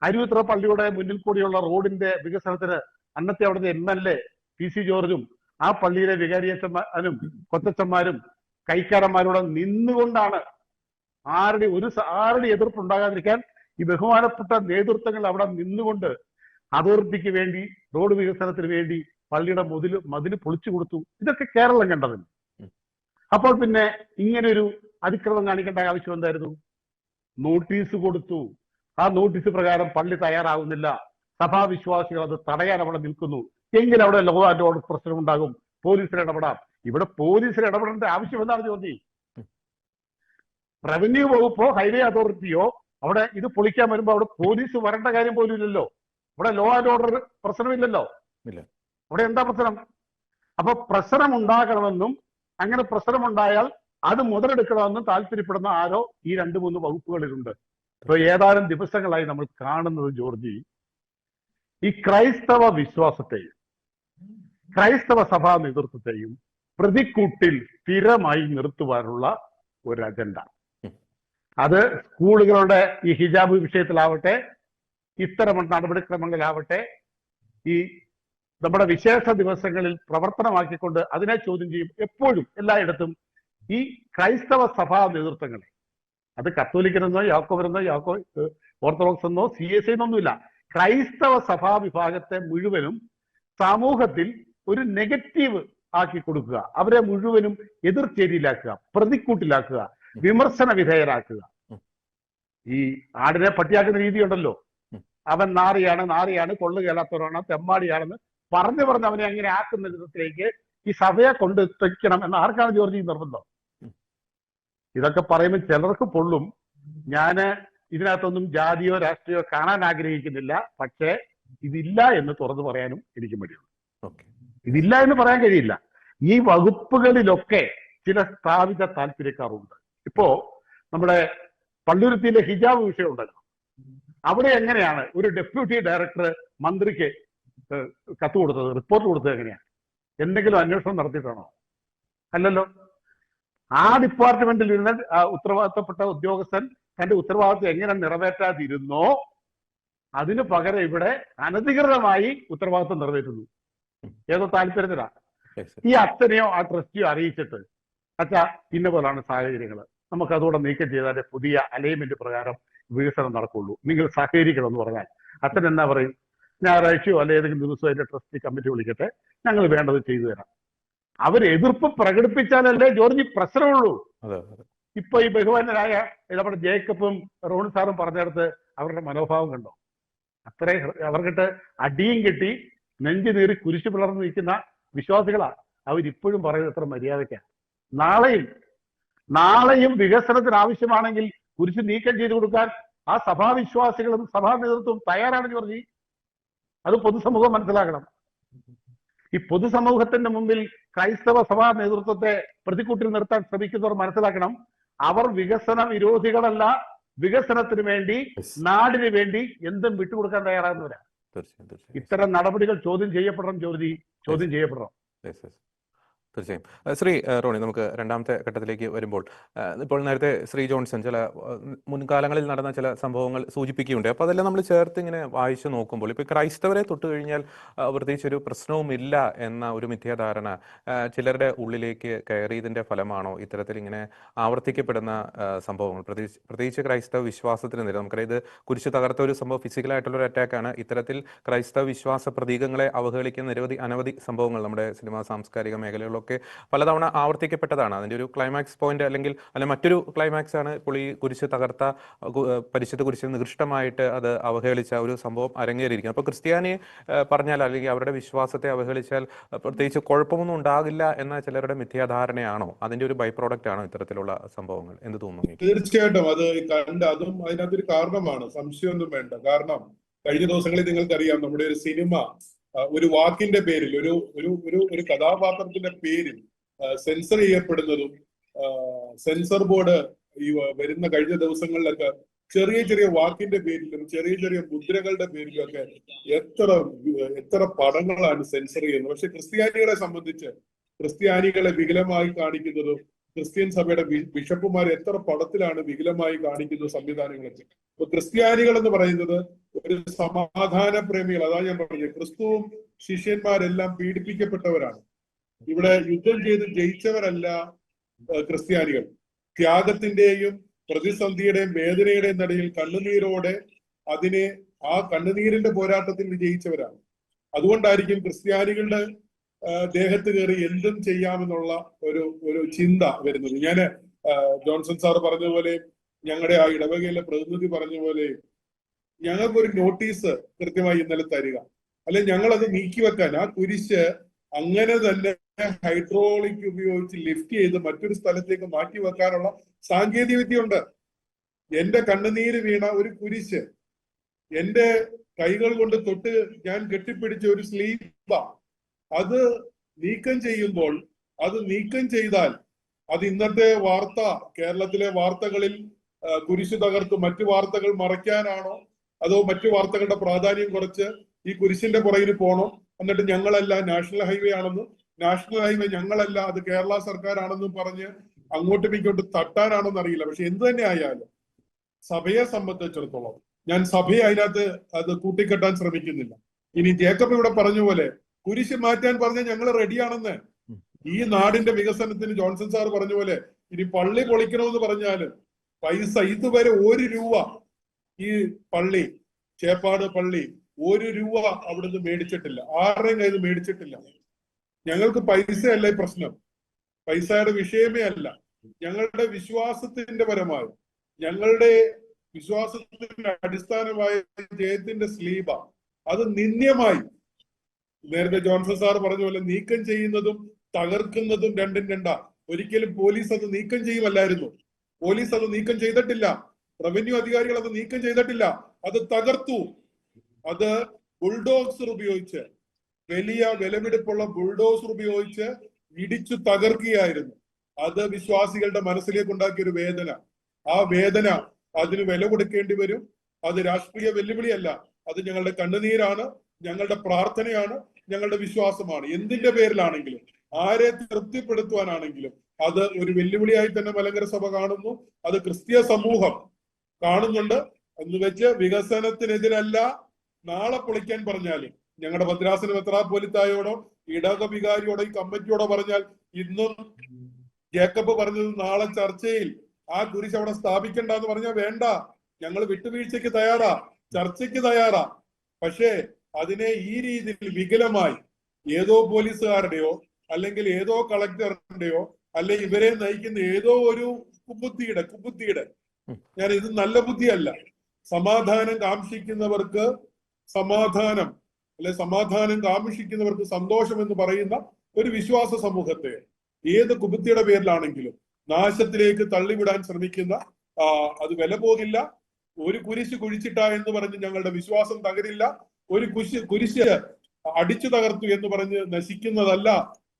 അരുവിത്ര പള്ളിയുടെ മുന്നിൽ കൂടിയുള്ള റോഡിന്റെ വികസനത്തിന് അന്നത്തെ അവിടുത്തെ MLA PC ജോർജും ആ പള്ളിയിലെ വികാരിയച്ചന്മാരും കൊച്ചച്ചന്മാരും കൈക്കാരന്മാരോട് നിന്നുകൊണ്ടാണ് ആരുടെ എതിർപ്പുണ്ടാകാതിരിക്കാൻ ഈ ബഹുമാനപ്പെട്ട നേതൃത്വങ്ങൾ അവിടെ നിന്നുകൊണ്ട് അതോറിറ്റിക്ക് വേണ്ടി, റോഡ് വികസനത്തിന് വേണ്ടി പള്ളിയുടെ മതില് പൊളിച്ചു കൊടുത്തു. ഇതൊക്കെ കേരളം കണ്ടതിന്. അപ്പോൾ പിന്നെ ഇങ്ങനൊരു അതിക്രമം കാണിക്കേണ്ട ആവശ്യം എന്തായിരുന്നു? നോട്ടീസ് കൊടുത്തു. ആ നോട്ടീസ് പ്രകാരം പള്ളി തയ്യാറാവുന്നില്ല, സഭാവിശ്വാസികൾ അത് തടയാൻ അവിടെ നിൽക്കുന്നു എങ്കിൽ അവിടെ ലോ ആൻഡ് ഓർഡർ പ്രശ്നം ഉണ്ടാകും, പോലീസിൽ ഇടപെടാം. ഇവിടെ പോലീസിൽ ഇടപെടേണ്ട ആവശ്യം എന്താണ് ചോദ്യം? റവന്യൂ വകുപ്പോ ഹൈവേ അതോറിറ്റിയോ അവിടെ ഇത് പൊളിക്കാൻ വരുമ്പോ അവിടെ പോലീസ് വരേണ്ട കാര്യം പോലും ഇല്ലല്ലോ. ഇവിടെ ലോ ആൻഡ് ഓർഡർ പ്രശ്നമില്ലല്ലോ. അവിടെ എന്താ പ്രശ്നം? അപ്പൊ പ്രശ്നം ഉണ്ടാക്കണമെന്നും അങ്ങനെ പ്രശ്നമുണ്ടായാൽ അത് മുതലെടുക്കണമെന്നും താല്പര്യപ്പെടുന്ന ആരോ ഈ 2-3 വകുപ്പുകളിലുണ്ട്. ഇപ്പൊ ഏതാനും ദിവസങ്ങളായി നമ്മൾ കാണുന്നത് ജോർജി, ഈ ക്രൈസ്തവ വിശ്വാസത്തെയും ക്രൈസ്തവ സഭാ നേതൃത്വത്തെയും പ്രതിക്കൂട്ടിൽ സ്ഥിരമായി നിർത്തുവാനുള്ള ഒരു അജണ്ട. അത് സ്കൂളുകളുടെ ഈ ഹിജാബ് വിഷയത്തിലാവട്ടെ, ഇത്തരം നടപടിക്രമങ്ങളിലാവട്ടെ, ഈ നമ്മുടെ വിശേഷ ദിവസങ്ങളിൽ പ്രവർത്തനമാക്കിക്കൊണ്ട് അതിനെ ചോദ്യം ചെയ്യും. എപ്പോഴും എല്ലായിടത്തും ഈ ക്രൈസ്തവ സഭാ നേതൃത്വങ്ങളെ, അത് കത്തോലിക്കനെന്നോ യാക്കോബരെന്നോ ഓർത്തഡോക്സ് എന്നോ CSI എന്നൊന്നുമില്ല, ക്രൈസ്തവ സഭാ വിഭാഗത്തെ മുഴുവനും സമൂഹത്തിൽ ഒരു നെഗറ്റീവ് ആക്കി കൊടുക്കുക, അവരെ മുഴുവനും എതിർചേരിയിലാക്കുക, പ്രതിക്കൂട്ടിലാക്കുക, വിമർശന വിധേയരാക്കുക. ഈ ആടിനെ പട്ടിയാക്കുന്ന രീതിയുണ്ടല്ലോ, അവൻ നാറിയാണ്, കൊള്ളുകേലാത്തവരാണ്, തെമ്മാടിയാണെന്ന് പറഞ്ഞു അവനെ അങ്ങനെ ആക്കുന്ന വിധത്തിലേക്ക് ഈ സഭയെ കൊണ്ടെത്തിക്കണം എന്ന് ആർക്കാണ് ജോർജി നിർബന്ധം? ഇതൊക്കെ പറയുമ്പോൾ ചിലർക്ക് പൊള്ളും. ഞാന് ഇതിനകത്തൊന്നും ജാതിയോ രാഷ്ട്രീയോ കാണാൻ ആഗ്രഹിക്കുന്നില്ല. പക്ഷേ ഇതില്ല എന്ന് തുറന്നു പറയാനും എനിക്ക് മടിയുണ്ട്. ഇതില്ല എന്ന് പറയാൻ കഴിയില്ല. ഈ വകുപ്പുകളിലൊക്കെ ചില സ്ഥാപിത താല്പര്യക്കാരുണ്ട്. ഇപ്പോ നമ്മുടെ പള്ളുരുത്തിയിലെ ഹിജാബ് വിഷയം ഉണ്ടല്ലോ, അവിടെ എങ്ങനെയാണ് ഒരു ഡെപ്യൂട്ടി ഡയറക്ടർ മന്ത്രിക്ക് കത്ത് കൊടുത്തത്, റിപ്പോർട്ട് കൊടുത്തത് എങ്ങനെയാണ്? എന്തെങ്കിലും അന്വേഷണം നടത്തിയിട്ടാണോ? അല്ലല്ലോ. ആ ഡിപ്പാർട്ട്മെന്റിൽ ഇരുന്ന ഉത്തരവാദിത്തപ്പെട്ട ഉദ്യോഗസ്ഥൻ തന്റെ ഉത്തരവാദിത്വം എങ്ങനെ നിറവേറ്റാതിരുന്നോ അതിന് പകരം ഇവിടെ അനധികൃതമായി ഉത്തരവാദിത്വം നിറവേറ്റുന്നു. ഏതോ താല്പര്യത്തിലാ. ഈ അച്ഛനെയോ ആ ട്രസ്റ്റിയോ അറിയിച്ചിട്ട്, അച്ഛാ ഇന്ന പോലാണ് സാഹചര്യങ്ങൾ, നമുക്ക് അതോടെ നീക്കം ചെയ്താലേ പുതിയ അലൈൻമെന്റ് പ്രകാരം വികസനം നടക്കുള്ളൂ, നിങ്ങൾ സഹകരിക്കണം എന്ന് പറഞ്ഞാൽ അച്ഛൻ എന്നാ പറയും? ഞായറാഴ്ചയോ അല്ലെ ഏതെങ്കിലും ദിവസമോ അതിന്റെ ട്രസ്റ്റി കമ്മിറ്റി വിളിക്കട്ടെ, ഞങ്ങൾ വേണ്ടത് ചെയ്തു തരാം. അവർ എതിർപ്പ് പ്രകടിപ്പിച്ചാലല്ലേ ജോർജി പ്രശ്നമുള്ളൂ. ഇപ്പൊ ഈ ബഹുമാനരായ നമ്മുടെ ജേക്കബും റോണി സാറും പറഞ്ഞെടുത്ത് അവരുടെ മനോഭാവം കണ്ടോ? അത്രേ അവർക്കിട്ട് അടിയും കെട്ടി നെഞ്ചു നീറി കുരിശു പിളർന്ന് നിൽക്കുന്ന വിശ്വാസികളാ. അവരിപ്പോഴും പറയുന്നത് എത്ര മര്യാദയ്ക്കാണ്. നാളെയും വികസനത്തിന് ആവശ്യമാണെങ്കിൽ കുരിശ് നീക്കം ചെയ്തു കൊടുക്കാൻ ആ സഭാവിശ്വാസികളും സഭാ നേതൃത്വവും തയ്യാറാണ് ജോർജി. അത് പൊതുസമൂഹം മനസ്സിലാക്കണം. ഈ പൊതുസമൂഹത്തിന്റെ മുമ്പിൽ ക്രൈസ്തവ സഭാ നേതൃത്വത്തെ പ്രതിക്കൂട്ടിൽ നിർത്താൻ ശ്രമിക്കുന്നവർ മനസ്സിലാക്കണം, അവർ വികസന വിരോധികളല്ല, വികസനത്തിന് വേണ്ടി നാടിന് വേണ്ടി എന്തും വിട്ടുകൊടുക്കാൻ തയ്യാറാകുന്നവരാ. ഇത്തരം നടപടികൾ ചോദ്യം ചെയ്യപ്പെടണം ജോർജി, ചോദ്യം ചെയ്യപ്പെടണം. തീർച്ചയായും. ശ്രീ റോണി, നമുക്ക് രണ്ടാമത്തെ ഘട്ടത്തിലേക്ക് വരുമ്പോൾ, ഇപ്പോൾ നേരത്തെ ശ്രീ ജോൺസൺ ചില മുൻകാലങ്ങളിൽ നടന്ന ചില സംഭവങ്ങൾ സൂചിപ്പിക്കുകയുണ്ട്. അപ്പോൾ അതെല്ലാം നമ്മൾ ചേർത്ത് ഇങ്ങനെ വായിച്ചു നോക്കുമ്പോൾ ഇപ്പോൾ ക്രൈസ്തവരെ തൊട്ട് കഴിഞ്ഞാൽ പ്രത്യേകിച്ച് ഒരു പ്രശ്നവുമില്ല എന്ന ഒരു മിഥ്യാധാരണ ചിലരുടെ ഉള്ളിലേക്ക് കയറിയതിൻ്റെ ഫലമാണോ ഇത്തരത്തിൽ ഇങ്ങനെ ആവർത്തിക്കപ്പെടുന്ന സംഭവങ്ങൾ? പ്രത്യേകിച്ച് ക്രൈസ്തവ വിശ്വാസത്തിന് നേരെ നമുക്കറിയാം, ഇത് കുരിശ് തകർത്ത ഒരു സംഭവം, ഫിസിക്കലായിട്ടുള്ളൊരു അറ്റാക്കാണ്. ഇത്തരത്തിൽ ക്രൈസ്തവ വിശ്വാസ പ്രതീകങ്ങളെ അവഹേളിക്കുന്ന അനവധി സംഭവങ്ങൾ നമ്മുടെ സിനിമാ സാംസ്കാരിക മേഖലകളിലൊക്കെ പലതവണ ആവർത്തിക്കപ്പെട്ടതാണ്. അതിന്റെ ഒരു ക്ലൈമാക്സ് പോയിന്റ് അല്ലെങ്കിൽ മറ്റൊരു ക്ലൈമാക്സ് ആണ് ഇപ്പോൾ ഈ കുരിശ് തകർത്ത പരിശുദ്ധ കുരിശിൽ നികൃഷ്ടമായിട്ട് അത് അവഹേളിച്ച ഒരു സംഭവം അരങ്ങേറിയിരിക്കുന്നത്. അപ്പോൾ ക്രിസ്ത്യാനിയെ പറഞ്ഞാൽ അല്ലെങ്കിൽ അവരുടെ വിശ്വാസത്തെ അവഹേളിച്ചാൽ പ്രത്യേകിച്ച് കുഴപ്പമൊന്നും ഉണ്ടാകില്ല എന്ന ചിലരുടെ മിഥ്യാധാരണയാണോ, അതിന്റെ ഒരു ബൈ പ്രോഡക്റ്റ് ആണോ ഇത്തരത്തിലുള്ള സംഭവങ്ങൾ? എന്ത് തോന്നുന്നു? തീർച്ചയായിട്ടും അത് അതും അതിനകത്തൊരു കാരണമാണ്, സംശയമൊന്നും വേണ്ട. കാരണം കഴിഞ്ഞ ദിവസങ്ങളിൽ നിങ്ങൾക്കറിയാം, നമ്മുടെ ഒരു സിനിമ ഒരു വാക്കിന്റെ പേരിൽ ഒരു ഒരു ഒരു ഒരു കഥാപാത്രത്തിന്റെ പേരിൽ സെൻസർ ചെയ്യപ്പെടുന്നതും സെൻസർ ബോർഡ് ഈ വരുന്ന കഴിഞ്ഞ ദിവസങ്ങളിലൊക്കെ ചെറിയ ചെറിയ വാക്കിന്റെ പേരിലും ചെറിയ ചെറിയ മുദ്രകളുടെ പേരിലും ഒക്കെ എത്ര എത്ര പടങ്ങളാണ് സെൻസർ ചെയ്യുന്നത്. പക്ഷെ ക്രിസ്ത്യാനികളെ സംബന്ധിച്ച് ക്രിസ്ത്യാനികളെ വികലമായി കാണിക്കുന്നതും ക്രിസ്ത്യൻ സഭയുടെ ബിഷപ്പുമാർ എത്ര പടത്തിലാണ് വികലമായി കാണിക്കുന്ന സംവിധാനങ്ങളൊക്കെ. അപ്പൊ ക്രിസ്ത്യാനികൾ എന്ന് പറയുന്നത് ഒരു സമാധാന പ്രേമികൾ. അതാണ് ഞാൻ പറഞ്ഞത്, ക്രിസ്തുവും ശിഷ്യന്മാരെല്ലാം പീഡിപ്പിക്കപ്പെട്ടവരാണ്. ഇവിടെ യുദ്ധം ചെയ്ത് ജയിച്ചവരല്ല ക്രിസ്ത്യാനികൾ. ത്യാഗത്തിന്റെയും പ്രതിസന്ധിയുടെയും വേദനയുടെയും നടുവിൽ കണ്ണുനീരോടെ ആ കണ്ണുനീരിന്റെ പോരാട്ടത്തിൽ വിജയിച്ചവരാണ്. അതുകൊണ്ടായിരിക്കും ക്രിസ്ത്യാനികളുടെ ദേഹത്ത് കയറി എന്തും ചെയ്യാമെന്നുള്ള ഒരു ചിന്ത വരുന്നത്. ഞാന് ജോൺസൺ സാർ പറഞ്ഞതുപോലെ, ഞങ്ങളുടെ ആ ഇടവകയിലെ പ്രതിനിധി പറഞ്ഞതുപോലെ, ഞങ്ങൾക്കൊരു നോട്ടീസ് കൃത്യമായി ഇന്നലെ തരിക, അല്ലെ ഞങ്ങളത് നീക്കിവെക്കാൻ ആ കുരിശ് അങ്ങനെ തന്നെ ഹൈഡ്രോളിക് ഉപയോഗിച്ച് ലിഫ്റ്റ് ചെയ്ത് മറ്റൊരു സ്ഥലത്തേക്ക് മാറ്റി വെക്കാനുള്ള സാങ്കേതിക വിദ്യയുണ്ട്. എന്റെ കണ്ണുനീര് വീണ ഒരു കുരിശ് എന്റെ കൈകൾ കൊണ്ട് തൊട്ട് ഞാൻ കെട്ടിപ്പിടിച്ച ഒരു സ്ലീബ, അത് നീക്കം ചെയ്യുമ്പോൾ, അത് നീക്കം ചെയ്താൽ അത് ഇന്നത്തെ വാർത്ത, കേരളത്തിലെ വാർത്തകളിൽ കുരിശ് തകർത്ത് മറ്റു വാർത്തകൾ മറയ്ക്കാനാണോ, അതോ മറ്റു വാർത്തകളുടെ പ്രാധാന്യം കുറച്ച് ഈ കുരിശിന്റെ പുറകിൽ പോകണം, എന്നിട്ട് ഞങ്ങളല്ല നാഷണൽ ഹൈവേ ആണെന്നും നാഷണൽ ഹൈവേ ഞങ്ങളല്ല അത് കേരള സർക്കാരാണെന്നും പറഞ്ഞ് അങ്ങോട്ടും ഇങ്ങോട്ടും തട്ടാനാണോന്ന് അറിയില്ല. പക്ഷെ എന്ത് തന്നെ ആയാലും സഭയെ സംബന്ധിച്ചിടത്തോളം ഞാൻ സഭയെ അതിനകത്ത് അത് കൂട്ടിക്കെട്ടാൻ ശ്രമിക്കുന്നില്ല. ഇനി ജേക്കബ് ഇവിടെ പറഞ്ഞ പോലെ കുരിശ് മാറ്റാൻ പറഞ്ഞാൽ ഞങ്ങൾ റെഡിയാണെന്ന്. ഈ നാടിന്റെ വികസനത്തിന് ജോൺസൺ സാർ പറഞ്ഞ പോലെ ഇനി പള്ളി പൊളിക്കണമെന്ന് പറഞ്ഞാലും പൈസ ഇതുവരെ 1 രൂപ ഈ പള്ളി, ചേപ്പാട് പള്ളി 1 രൂപ അവിടുന്ന് മേടിച്ചിട്ടില്ല, ആരുടെയും കയ്യിൽ നിന്ന് മേടിച്ചിട്ടില്ല. ഞങ്ങൾക്ക് പൈസയല്ല ഈ പ്രശ്നം, പൈസയുടെ വിഷയമേ അല്ല. ഞങ്ങളുടെ വിശ്വാസത്തിന്റെ പരമായി, ഞങ്ങളുടെ വിശ്വാസത്തിന്റെ അടിസ്ഥാനമായ ജയത്തിന്റെ സ്ലീബ അത് നിന്ദ്യമായി, നേരത്തെ ജോൺസൺ സാർ പറഞ്ഞ പോലെ നീക്കം ചെയ്യുന്നതും തകർക്കുന്നതും രണ്ടും രണ്ടാ. ഒരിക്കലും പോലീസ് അത് നീക്കം ചെയ്യുമല്ലായിരുന്നു. പോലീസ് അത് നീക്കം ചെയ്തിട്ടില്ല, റവന്യൂ അധികാരികൾ അത് നീക്കം ചെയ്തിട്ടില്ല, അത് തകർത്തു. അത് ബുൾഡോസർ ഉപയോഗിച്ച്, വലിയ വിലപിടിപ്പുള്ള ബുൾഡോസർ ഉപയോഗിച്ച് ഇടിച്ചു തകർക്കുകയായിരുന്നു. അത് വിശ്വാസികളുടെ മനസ്സിലേക്ക് ഉണ്ടാക്കിയ ഒരു വേദന. ആ വേദന അതിന് വില കൊടുക്കേണ്ടി വരും. അത് രാഷ്ട്രീയ വെല്ലുവിളിയല്ല, അത് ഞങ്ങളുടെ കണ്ണുനീരാണ്, ഞങ്ങളുടെ പ്രാർത്ഥനയാണ്, ഞങ്ങളുടെ വിശ്വാസമാണ്. എന്തിന്റെ പേരിലാണെങ്കിലും, ആരെ തൃപ്തിപ്പെടുത്തുവാനാണെങ്കിലും അത് ഒരു വെല്ലുവിളിയായി തന്നെ മലങ്കര സഭ കാണുന്നു. അത് ക്രിസ്തീയ സമൂഹം കാണുന്നുണ്ട്. എന്ന് വെച്ച് വികസനത്തിനെതിരല്ല. നാളെ പൊളിക്കാൻ പറഞ്ഞാലും ഞങ്ങളുടെ ഭദ്രാസന മെത്രാപ്പോലിത്തായോടോ ഇടവക വികാരിയോടോ ഈ കമ്മിറ്റിയോടോ പറഞ്ഞാൽ, ഇന്നും ജേക്കബ് പറഞ്ഞത് നാളെ ചർച്ചയിൽ ആ കുരിശ് അവിടെ സ്ഥാപിക്കണ്ടെന്ന് പറഞ്ഞാൽ വേണ്ട, ഞങ്ങൾ വിട്ടുവീഴ്ചയ്ക്ക് തയ്യാറാ, ചർച്ചയ്ക്ക് തയ്യാറാ. പക്ഷേ അതിനെ ഈ രീതിയിൽ വികലമായി ഏതോ പോലീസുകാരുടെയോ അല്ലെങ്കിൽ ഏതോ കളക്ടറിന്റെയോ അല്ലെങ്കിൽ ഇവരെ നയിക്കുന്ന ഏതോ ഒരു കുബുദ്ധിയുടെ ഞാൻ ഇത് നല്ല ബുദ്ധിയല്ല. സമാധാനം കാംക്ഷിക്കുന്നവർക്ക് സമാധാനം, സമാധാനം കാംക്ഷിക്കുന്നവർക്ക് സന്തോഷം എന്ന് പറയുന്ന ഒരു വിശ്വാസ സമൂഹത്തെ ഏത് കുബുദ്ധിയുടെ പേരിലാണെങ്കിലും നാശത്തിലേക്ക് തള്ളിവിടാൻ ശ്രമിക്കുന്ന, അത് വില പോകില്ല. ഒരു കുരിശ് കുഴിച്ചിട്ട എന്ന് പറഞ്ഞ് ഞങ്ങളുടെ വിശ്വാസം തകരില്ല. ഒരു കുരിശ് അടിച്ചു തകർത്തു എന്ന് പറഞ്ഞ് നശിക്കുന്നതല്ല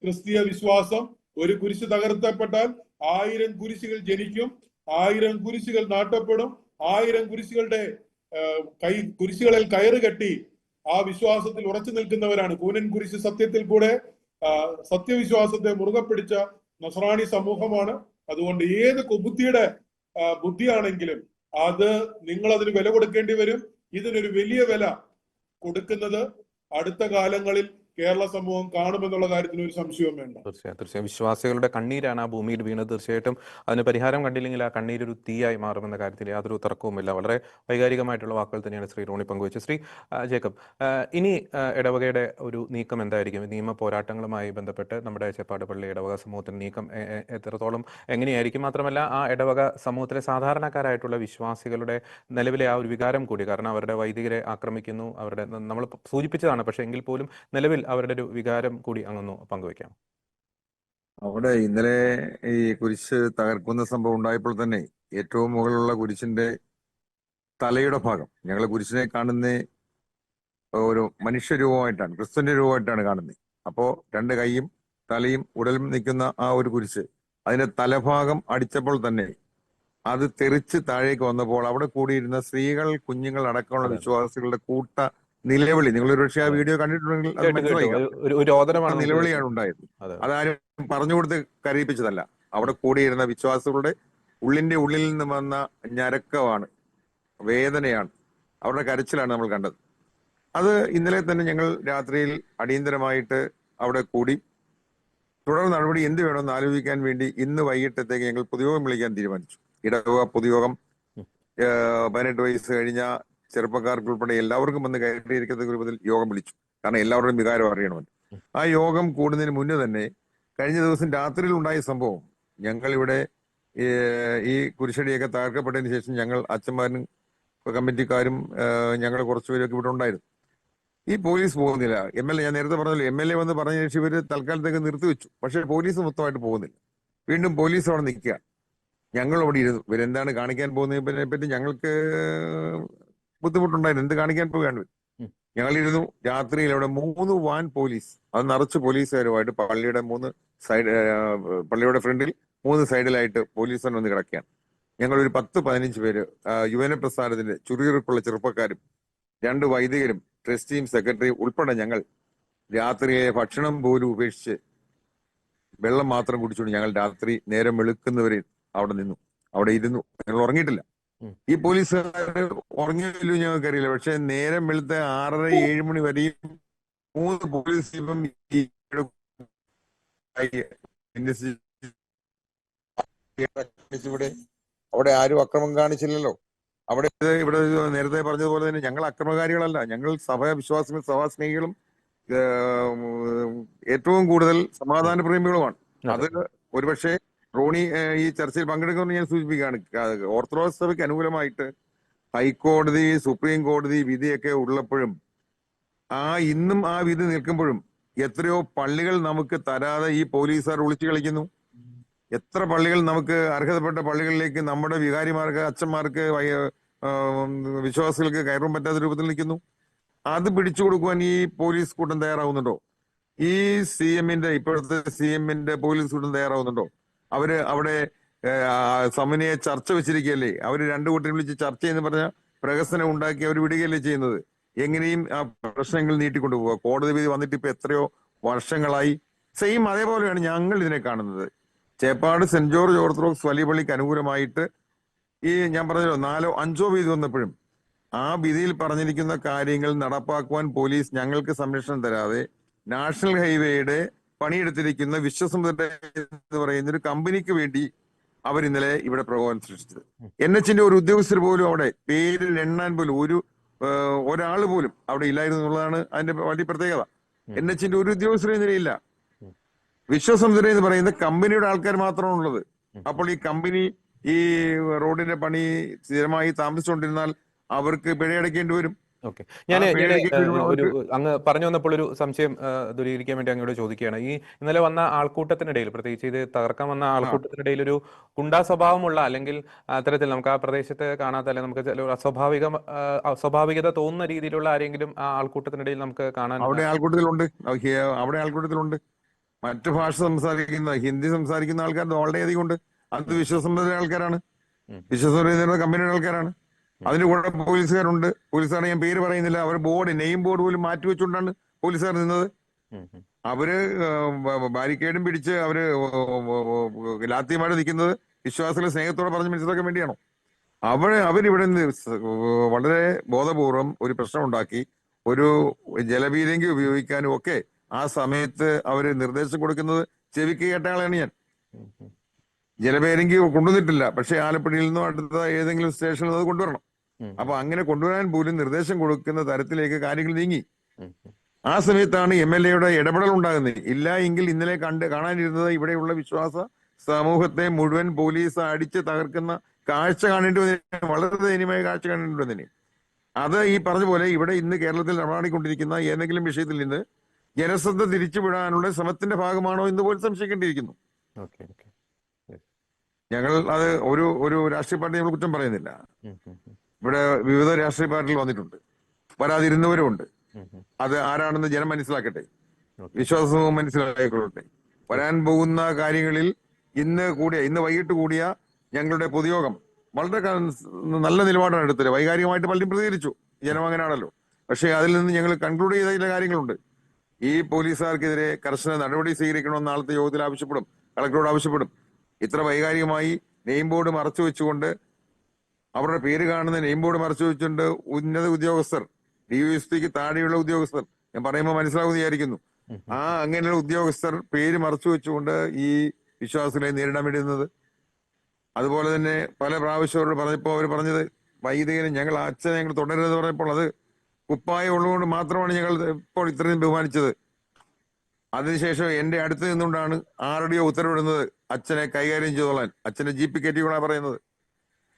ക്രിസ്തീയ വിശ്വാസം. ഒരു കുരിശ് തകർത്തപ്പെട്ടാൽ 1000 കുരിശുകൾ ജനിക്കും, 1000 കുരിശുകൾ നാട്ടപ്പെടും. 1000 കുരിശുകളിൽ കയറ് കെട്ടി ആ വിശ്വാസത്തിൽ ഉറച്ചു നിൽക്കുന്നവരാണ്. കൂനൻ കുരിശ് സത്യത്തിൽ കൂടെ സത്യവിശ്വാസത്തെ മുറുകെ പിടിച്ച നസ്രാണി സമൂഹമാണ്. അതുകൊണ്ട് ഏത് കുബുദ്ധിയുടെ ബുദ്ധിയാണെങ്കിലും അത് നിങ്ങൾ അതിന് വില കൊടുക്കേണ്ടി വരും. ഇതിനൊരു വലിയ വില കൊടുക്കുന്നത് അടുത്ത കാലങ്ങളിൽ കേരള സമൂഹം കാണുമെന്നുള്ള കാര്യത്തിന് ഒരു സംശയവും വേണ്ട. തീർച്ചയായും വിശ്വാസികളുടെ കണ്ണീരാണ് ആ ഭൂമിയിൽ വീണത്. തീർച്ചയായിട്ടും അതിന് പരിഹാരം കണ്ടില്ലെങ്കിൽ ആ കണ്ണീരൊരു തീയായി മാറുമെന്ന കാര്യത്തിൽ യാതൊരു തർക്കവുമില്ല. വളരെ വൈകാരികമായിട്ടുള്ള വാക്കുകൾ തന്നെയാണ് ശ്രീ റോണി പങ്കുവച്ചത്. ശ്രീ ജേക്കബ്, ഇനി ഇടവകയുടെ ഒരു നീക്കം എന്തായിരിക്കും? നിയമ പോരാട്ടങ്ങളുമായി ബന്ധപ്പെട്ട് നമ്മുടെ ചേപ്പാട് പള്ളി ഇടവക സമൂഹത്തിന് നീക്കം എത്രത്തോളം എങ്ങനെയായിരിക്കും? മാത്രമല്ല ആ ഇടവക സമൂഹത്തിലെ സാധാരണക്കാരായിട്ടുള്ള വിശ്വാസികളുടെ നിലവിലെ ആ ഒരു വികാരം കൂടി, കാരണം അവരുടെ വൈദികരെ ആക്രമിക്കുന്നു, അവരുടെ നമ്മൾ സൂചിപ്പിച്ചതാണ്, പക്ഷേ എങ്കിൽ പോലും നിലവിൽ അവരുടെ ഒരു വികാരം കൂടി അങ്ങൊന്ന് പങ്കുവെക്കാം. അവിടെ ഇന്നലെ ഈ കുരിശ് തകർക്കുന്ന സംഭവം ഉണ്ടായപ്പോൾ തന്നെ ഏറ്റവും മുകളിലുള്ള കുരിശിന്റെ തലയുടെ ഭാഗം, ഞങ്ങൾ കുരിശിനെ കാണുന്ന ഒരു മനുഷ്യരൂപമായിട്ടാണ്, ക്രിസ്തുവിന്റെ രൂപമായിട്ടാണ് കാണുന്നത്. അപ്പോ രണ്ട് കൈയും തലയും ഉടലും നിൽക്കുന്ന ആ ഒരു കുരിശ്, അതിന്റെ തലഭാഗം അടിച്ചപ്പോൾ തന്നെ അത് തെറിച്ച് താഴേക്ക് വന്നപ്പോൾ അവിടെ കൂടിയിരുന്ന സ്ത്രീകൾ, കുഞ്ഞുങ്ങൾ അടക്കമുള്ള അതെ വിശ്വാസികളുടെ കൂട്ട നിലവിളി, നിങ്ങൾ ഒരു പക്ഷേ ആ അതെ വീഡിയോ കണ്ടിട്ടുണ്ടെങ്കിൽ അത് കേട്ടു കേട്ടു മനസ്സിലായിക്കാം. ഒരു രോദനമാണ് കൂട്ട നമുക്ക് നിലവിളിയാണ് കേൾക്കുന്നത്. ഉണ്ടായത്. അതെ അതാരും പറഞ്ഞു കൊടുത്ത് കരയിപ്പിച്ചതല്ല. ഉം, അവിടെ കൂടിയിരുന്ന വിശ്വാസികളുടെ ഉള്ളിന്റെ ഉള്ളിൽ നിന്ന് വന്ന ഞരക്കമാണ്, വേദനയാണ്, അവരുടെ കരച്ചിലാണ് നമ്മൾ കണ്ടത്. അത് ഇന്നലെ തന്നെ ഞങ്ങൾ രാത്രിയിൽ അടിയന്തരമായിട്ട് അവിടെ കൂടി തുടർ നടപടി എന്ത് വേണമെന്ന് ആലോചിക്കാൻ വേണ്ടി ഇന്ന് വൈകിട്ടത്തേക്ക് ഞങ്ങൾ പൊതുയോഗം വിളിക്കാൻ തീരുമാനിച്ചു. ഇടവക പൊതുയോഗം, ഉം, 18 വയസ്സ് കഴിഞ്ഞ ചെറുപ്പക്കാർക്ക് ഉൾപ്പെടെ എല്ലാവർക്കും വന്ന് കയറിയിരിക്കുന്ന രൂപത്തിൽ യോഗം വിളിച്ചു. കാരണം എല്ലാവരുടെയും വികാരം അറിയണമല്ലോ. ഉം. ആ യോഗം കൂടുന്നതിന് മുന്നേ തന്നെ കഴിഞ്ഞ ദിവസം രാത്രിയിൽ ഉണ്ടായ സംഭവം, ഞങ്ങൾ ഇവിടെ ഈ കുരിശടിയൊക്കെ തകർക്കപ്പെട്ടതിന് ശേഷം ഞങ്ങൾ അച്ഛന്മാരും കമ്മിറ്റിക്കാരും ഞങ്ങൾ കുറച്ചുപേരൊക്കെ ഇവിടെ ഉണ്ടായിരുന്നു. ഈ പോലീസ് പോകുന്നില്ല. MLA, ഞാൻ നേരത്തെ പറഞ്ഞല്ലോ, MLA വന്ന് പറഞ്ഞ ശേഷം ഇവര് തൽക്കാലത്തേക്ക് നിർത്തിവെച്ചു. പക്ഷെ പോലീസ് മൊത്തമായിട്ട് പോകുന്നില്ല. വീണ്ടും പോലീസ് അവിടെ നിൽക്കുക. ഞങ്ങൾ അവിടെ ഇരുന്നു. ഇവരെന്താണ് കാണിക്കാൻ പോകുന്നതിനെ പറ്റി ഞങ്ങൾക്ക് ബുദ്ധിമുട്ടുണ്ടായിരുന്നു. എന്ത് കാണിക്കാൻ പോവുകയാണ് ഇവർ? ഉം. ഞങ്ങളിരുന്നു. രാത്രിയിൽ അവിടെ 3 വാൻ പോലീസ്, അത് നിറച്ച് പോലീസുകാരുമായിട്ട് പള്ളിയുടെ 3 സൈഡ്, പള്ളിയുടെ ഫ്രണ്ടിൽ 3 സൈഡിലായിട്ട് പോലീസ് വന്ന് കിടക്കുകയാണ്. ഞങ്ങളൊരു 10-15 പേര്, യുവന പ്രസ്ഥാനത്തിന്റെ ചുറിയുറുപ്പുള്ള ചെറുപ്പക്കാരും 2 വൈദികരും ട്രസ്റ്റിയും സെക്രട്ടറിയും ഉൾപ്പെടെ ഞങ്ങൾ രാത്രിയെ ഭക്ഷണം പോലും ഉപേക്ഷിച്ച് വെള്ളം മാത്രം കുടിച്ചുകൊണ്ട് ഞങ്ങൾ രാത്രി നേരം വെളുക്കുന്നവരെ അവിടെ നിന്നു, അവിടെ ഇരുന്നു. ഞങ്ങൾ ഉറങ്ങിയിട്ടില്ല. ഉം. ഈ പോലീസുകാർ ഉറങ്ങിയില്ലോ ഞങ്ങൾക്കറിയില്ല. പക്ഷെ നേരം വെളുത്ത 6:30-7 മണി വരെയും 3 പോലീസ് ജീപ്പും ഇവിടെ അവിടെ ആരും അക്രമം കാണിച്ചില്ലല്ലോ. അവിടെ ഇവിടെ നേരത്തെ പറഞ്ഞതുപോലെ തന്നെ ഞങ്ങൾ അക്രമകാരികളല്ല. ഞങ്ങൾ വിശ്വാസികളും സഭാസ്നേഹികളും ഏറ്റവും കൂടുതൽ സമാധാന പ്രേമികളുമാണ്. അത് ഒരുപക്ഷെ റോണി ഈ ചർച്ചയിൽ പങ്കെടുക്കുമെന്ന് ഞാൻ സൂചിപ്പിക്കുകയാണ്. ഓർത്തഡോക്സ് സഭയ്ക്ക് അനുകൂലമായിട്ട് ഹൈക്കോടതി, സുപ്രീം കോടതി വിധിയൊക്കെ ഉള്ളപ്പോഴും ഇന്നും ആ വിധി നിൽക്കുമ്പോഴും എത്രയോ പള്ളികൾ നമുക്ക് തരാതെ ഈ പോലീസുകാർ ഒളിച്ചു കളിക്കുന്നു. എത്ര പള്ളികൾ നമുക്ക് അർഹതപ്പെട്ട പള്ളികളിലേക്ക് നമ്മുടെ വികാരിമാർക്ക്, അച്ഛന്മാർക്ക്, വിശ്വാസികൾക്ക് കയറാൻ പറ്റാത്ത രൂപത്തിൽ നിൽക്കുന്നു. അത് പിടിച്ചു കൊടുക്കുവാൻ ഈ പോലീസ് കൂട്ടം തയ്യാറാവുന്നുണ്ടോ? ഈ ഇപ്പോഴത്തെ CM പോലീസ് കൂട്ടം തയ്യാറാവുന്നുണ്ടോ? അവര് അവിടെ സമന്വയ ചർച്ച വെച്ചിരിക്കുകയല്ലേ? അവര് 2 കൂട്ടരും വിളിച്ച് ചർച്ച എന്ന് പറഞ്ഞ പ്രഹസനം ഉണ്ടാക്കി അവർ വിടുകയല്ലേ ചെയ്യുന്നത്? എങ്ങനെയും ആ പ്രശ്നങ്ങൾ നീട്ടിക്കൊണ്ടുപോവുക. കോടതി വിധി വന്നിട്ട് ഇപ്പൊ എത്രയോ വർഷങ്ങളായി. സെയിം അതേപോലെയാണ് ഞങ്ങൾ ഇതിനെ കാണുന്നത്. ചേപ്പാട് സെന്റ് ജോർജ് ഓർത്തഡോക്സ് വലിയ പള്ളിക്ക് അനുകൂലമായിട്ട് ഞാൻ പറഞ്ഞല്ലോ 4-5 വിധി വന്നപ്പോഴും ആ വിധിയിൽ പറഞ്ഞിരിക്കുന്ന കാര്യങ്ങൾ നടപ്പാക്കുവാൻ പോലീസ് ഞങ്ങൾക്ക് സംരക്ഷണം തരാതെ നാഷണൽ ഹൈവേയുടെ പണിയെടുത്തിരിക്കുന്ന വിശ്വസമുദ്ര എന്ന് പറയുന്ന ഒരു കമ്പനിക്ക് വേണ്ടി അവർ ഇന്നലെ ഇവിടെ പ്രകോപനം സൃഷ്ടിച്ചത്. NH ഒരു ഉദ്യോഗസ്ഥർ പോലും അവിടെ പേരിൽ എണ്ണാൻ പോലും ഒരാൾ പോലും അവിടെ ഇല്ലായിരുന്നു എന്നുള്ളതാണ് അതിന്റെ വലിയ പ്രത്യേകത. NH ഒരു ഉദ്യോഗസ്ഥർ നിലയില്ല. വിശ്വസമുദ്ര എന്ന് പറയുന്ന കമ്പനിയുടെ ആൾക്കാർ മാത്രമാണ് ഉള്ളത്. അപ്പോൾ ഈ കമ്പനി ഈ റോഡിന്റെ പണി സ്ഥിരമായി താമസിച്ചുകൊണ്ടിരുന്നാൽ അവർക്ക് പിഴയടക്കേണ്ടി വരും. ഓക്കെ, ഞാൻ ഒരു അങ്ങ് പറഞ്ഞു വന്നപ്പോൾ ഒരു സംശയം ദൂരീകരിക്കാൻ വേണ്ടി അങ്ങോട്ട് ചോദിക്കുകയാണ്. ഈ ഇന്നലെ വന്ന ആൾക്കൂട്ടത്തിനിടയിൽ, പ്രത്യേകിച്ച് ഇത് തകർക്കാൻ വന്ന ആൾക്കൂട്ടത്തിനിടയിൽ ഒരു ഗുണ്ടാ സ്വഭാവമുള്ള, അല്ലെങ്കിൽ അത്തരത്തിൽ നമുക്ക് ആ പ്രദേശത്ത് കാണാത്ത, അല്ലെങ്കിൽ നമുക്ക് അസ്വാഭാവികത തോന്നുന്ന രീതിയിലുള്ള ആരെങ്കിലും ആ ആൾക്കൂട്ടത്തിനിടയിൽ നമുക്ക് കാണാൻ? അവിടെ ആൾക്കൂട്ടത്തിലുണ്ട്. മറ്റു ഭാഷ സംസാരിക്കുന്ന, ഹിന്ദി സംസാരിക്കുന്ന ആൾക്കാർ വളരെയധികം ഉണ്ട്. അത് വിശ്വസമുദ്ര ആൾക്കാരാണ്, വിശ്വസമുദ്ര കമ്പനിയുടെ ആൾക്കാരാണ്. അതിന്റെ കൂടെ പോലീസുകാരുണ്ട്. പോലീസുകാരെ ഞാൻ പേര് പറയുന്നില്ല. അവർ നെയിം ബോർഡ് പോലും മാറ്റി വെച്ചുകൊണ്ടാണ് പോലീസുകാർ നിന്നത്. അവര് ബാരിക്കേഡും പിടിച്ച് അവര് ലാത്തിയുമായിട്ട് നിൽക്കുന്നത് വിശ്വാസികളെ സ്നേഹത്തോടെ പറഞ്ഞ് മനസ്സിലാക്കാൻ വേണ്ടിയാണോ? അവരിവിടെ നിന്ന് വളരെ ബോധപൂർവം ഒരു പ്രശ്നം ഉണ്ടാക്കി, ഒരു ജലപീരങ്കി ഉപയോഗിക്കാനും ഒക്കെ ആ സമയത്ത് അവര് നിർദ്ദേശം കൊടുക്കുന്നത് ചെവിക്ക് കേട്ടയാളാണ് ഞാൻ. ജലപീരങ്കി കൊണ്ടുവന്നിട്ടില്ല, പക്ഷെ ആലപ്പുഴയിൽ നിന്നോ അടുത്ത ഏതെങ്കിലും സ്റ്റേഷനിൽ അത് കൊണ്ടുവരണം. അപ്പൊ അങ്ങനെ കൊണ്ടുവരാൻ പോലും നിർദ്ദേശം കൊടുക്കുന്ന തരത്തിലേക്ക് കാര്യങ്ങൾ നീങ്ങി. ആ സമയത്താണ് MLA ഇടപെടൽ ഉണ്ടാകുന്നത്. ഇല്ല എങ്കിൽ ഇന്നലെ കാണാനിരുന്നത് ഇവിടെയുള്ള വിശ്വാസ സമൂഹത്തെ മുഴുവൻ പോലീസ് അടിച്ച് തകർക്കുന്ന കാഴ്ച കാണേണ്ടി വന്നതിന്, വളരെ ദയനീയമായ കാഴ്ച കാണേണ്ടി വന്നതിന്. അത് ഈ പറഞ്ഞ പോലെ ഇവിടെ ഇന്ന് കേരളത്തിൽ നടമാടിക്കൊണ്ടിരിക്കുന്ന ഏതെങ്കിലും വിഷയത്തിൽ നിന്ന് ജനശ്രദ്ധ തിരിച്ചുവിടാനുള്ള ശ്രമത്തിന്റെ ഭാഗമാണോ എന്ന് പോലും സംശയിക്കേണ്ടിയിരിക്കുന്നു. ഞങ്ങൾ അത് ഒരു രാഷ്ട്രീയ പാർട്ടി നമ്മൾ കുറ്റം പറയുന്നില്ല. ഇവിടെ വിവിധ രാഷ്ട്രീയ പാർട്ടികൾ വന്നിട്ടുണ്ട്, വരാതിരുന്നവരും ഉണ്ട്. അത് ആരാണെന്ന് ജനം മനസ്സിലാക്കട്ടെ, ഓക്കെ. വിശ്വാസവും മനസ്സിലാക്കിക്കൊള്ളട്ടെ. വരാൻ പോകുന്ന കാര്യങ്ങളിൽ ഇന്ന് വൈകിട്ട് കൂടിയ ഞങ്ങളുടെ പൊതുയോഗം വളരെ നല്ല നിലപാടാണ് എടുത്തത്. വൈകാരികമായിട്ട് പലരും പ്രതികരിച്ചു, ജനം അങ്ങനെയാണല്ലോ. പക്ഷേ അതിൽ നിന്ന് ഞങ്ങൾ കൺക്ലൂഡ് ചെയ്ത ചില കാര്യങ്ങളുണ്ട്. ഈ പോലീസുകാർക്കെതിരെ കർശന നടപടി സ്വീകരിക്കണമെന്ന് നാളത്തെ യോഗത്തിൽ ആവശ്യപ്പെടും, കളക്ടറോട് ആവശ്യപ്പെടും. ഇത്ര വൈകാരികമായി നെയിം ബോർഡ് മറച്ചു വെച്ചുകൊണ്ട്, അവരുടെ പേര് കാണുന്ന നെയിം ബോർഡ് മറച്ചു വെച്ചുകൊണ്ട് ഉന്നത ഉദ്യോഗസ്ഥർ, DYSPക്ക് താഴെയുള്ള ഉദ്യോഗസ്ഥർ, ഞാൻ പറയുമ്പോൾ മനസ്സിലാവുമെന്ന് വിചാരിക്കുന്നു, അങ്ങനെയുള്ള ഉദ്യോഗസ്ഥർ പേര് മറച്ചു വെച്ചുകൊണ്ട് ഈ വിശ്വാസികളെ നേരിടാൻ വേണ്ടിയിരുന്നത്. അതുപോലെ തന്നെ പല പ്രാവശ്യം അവരോട് പറഞ്ഞപ്പോൾ അവർ പറഞ്ഞത്, വൈദികനെ അച്ഛനെ ഞങ്ങൾ തുടരുന്നത് പറഞ്ഞപ്പോൾ അത് കുപ്പായം ഉള്ളതുകൊണ്ട് മാത്രമാണ് ഞങ്ങൾ ഇപ്പോൾ ഇത്രയും ബഹുമാനിച്ചത്. അതിനുശേഷം എന്റെ അടുത്ത് നിന്നുകൊണ്ടാണ് RDO ഉത്തരവിടുന്നത് അച്ഛനെ കൈകാര്യം ചെയ്തോളാൻ. അച്ഛനെ GP കയറ്റിക്കൊള്ളാൻ പറയുന്നത്.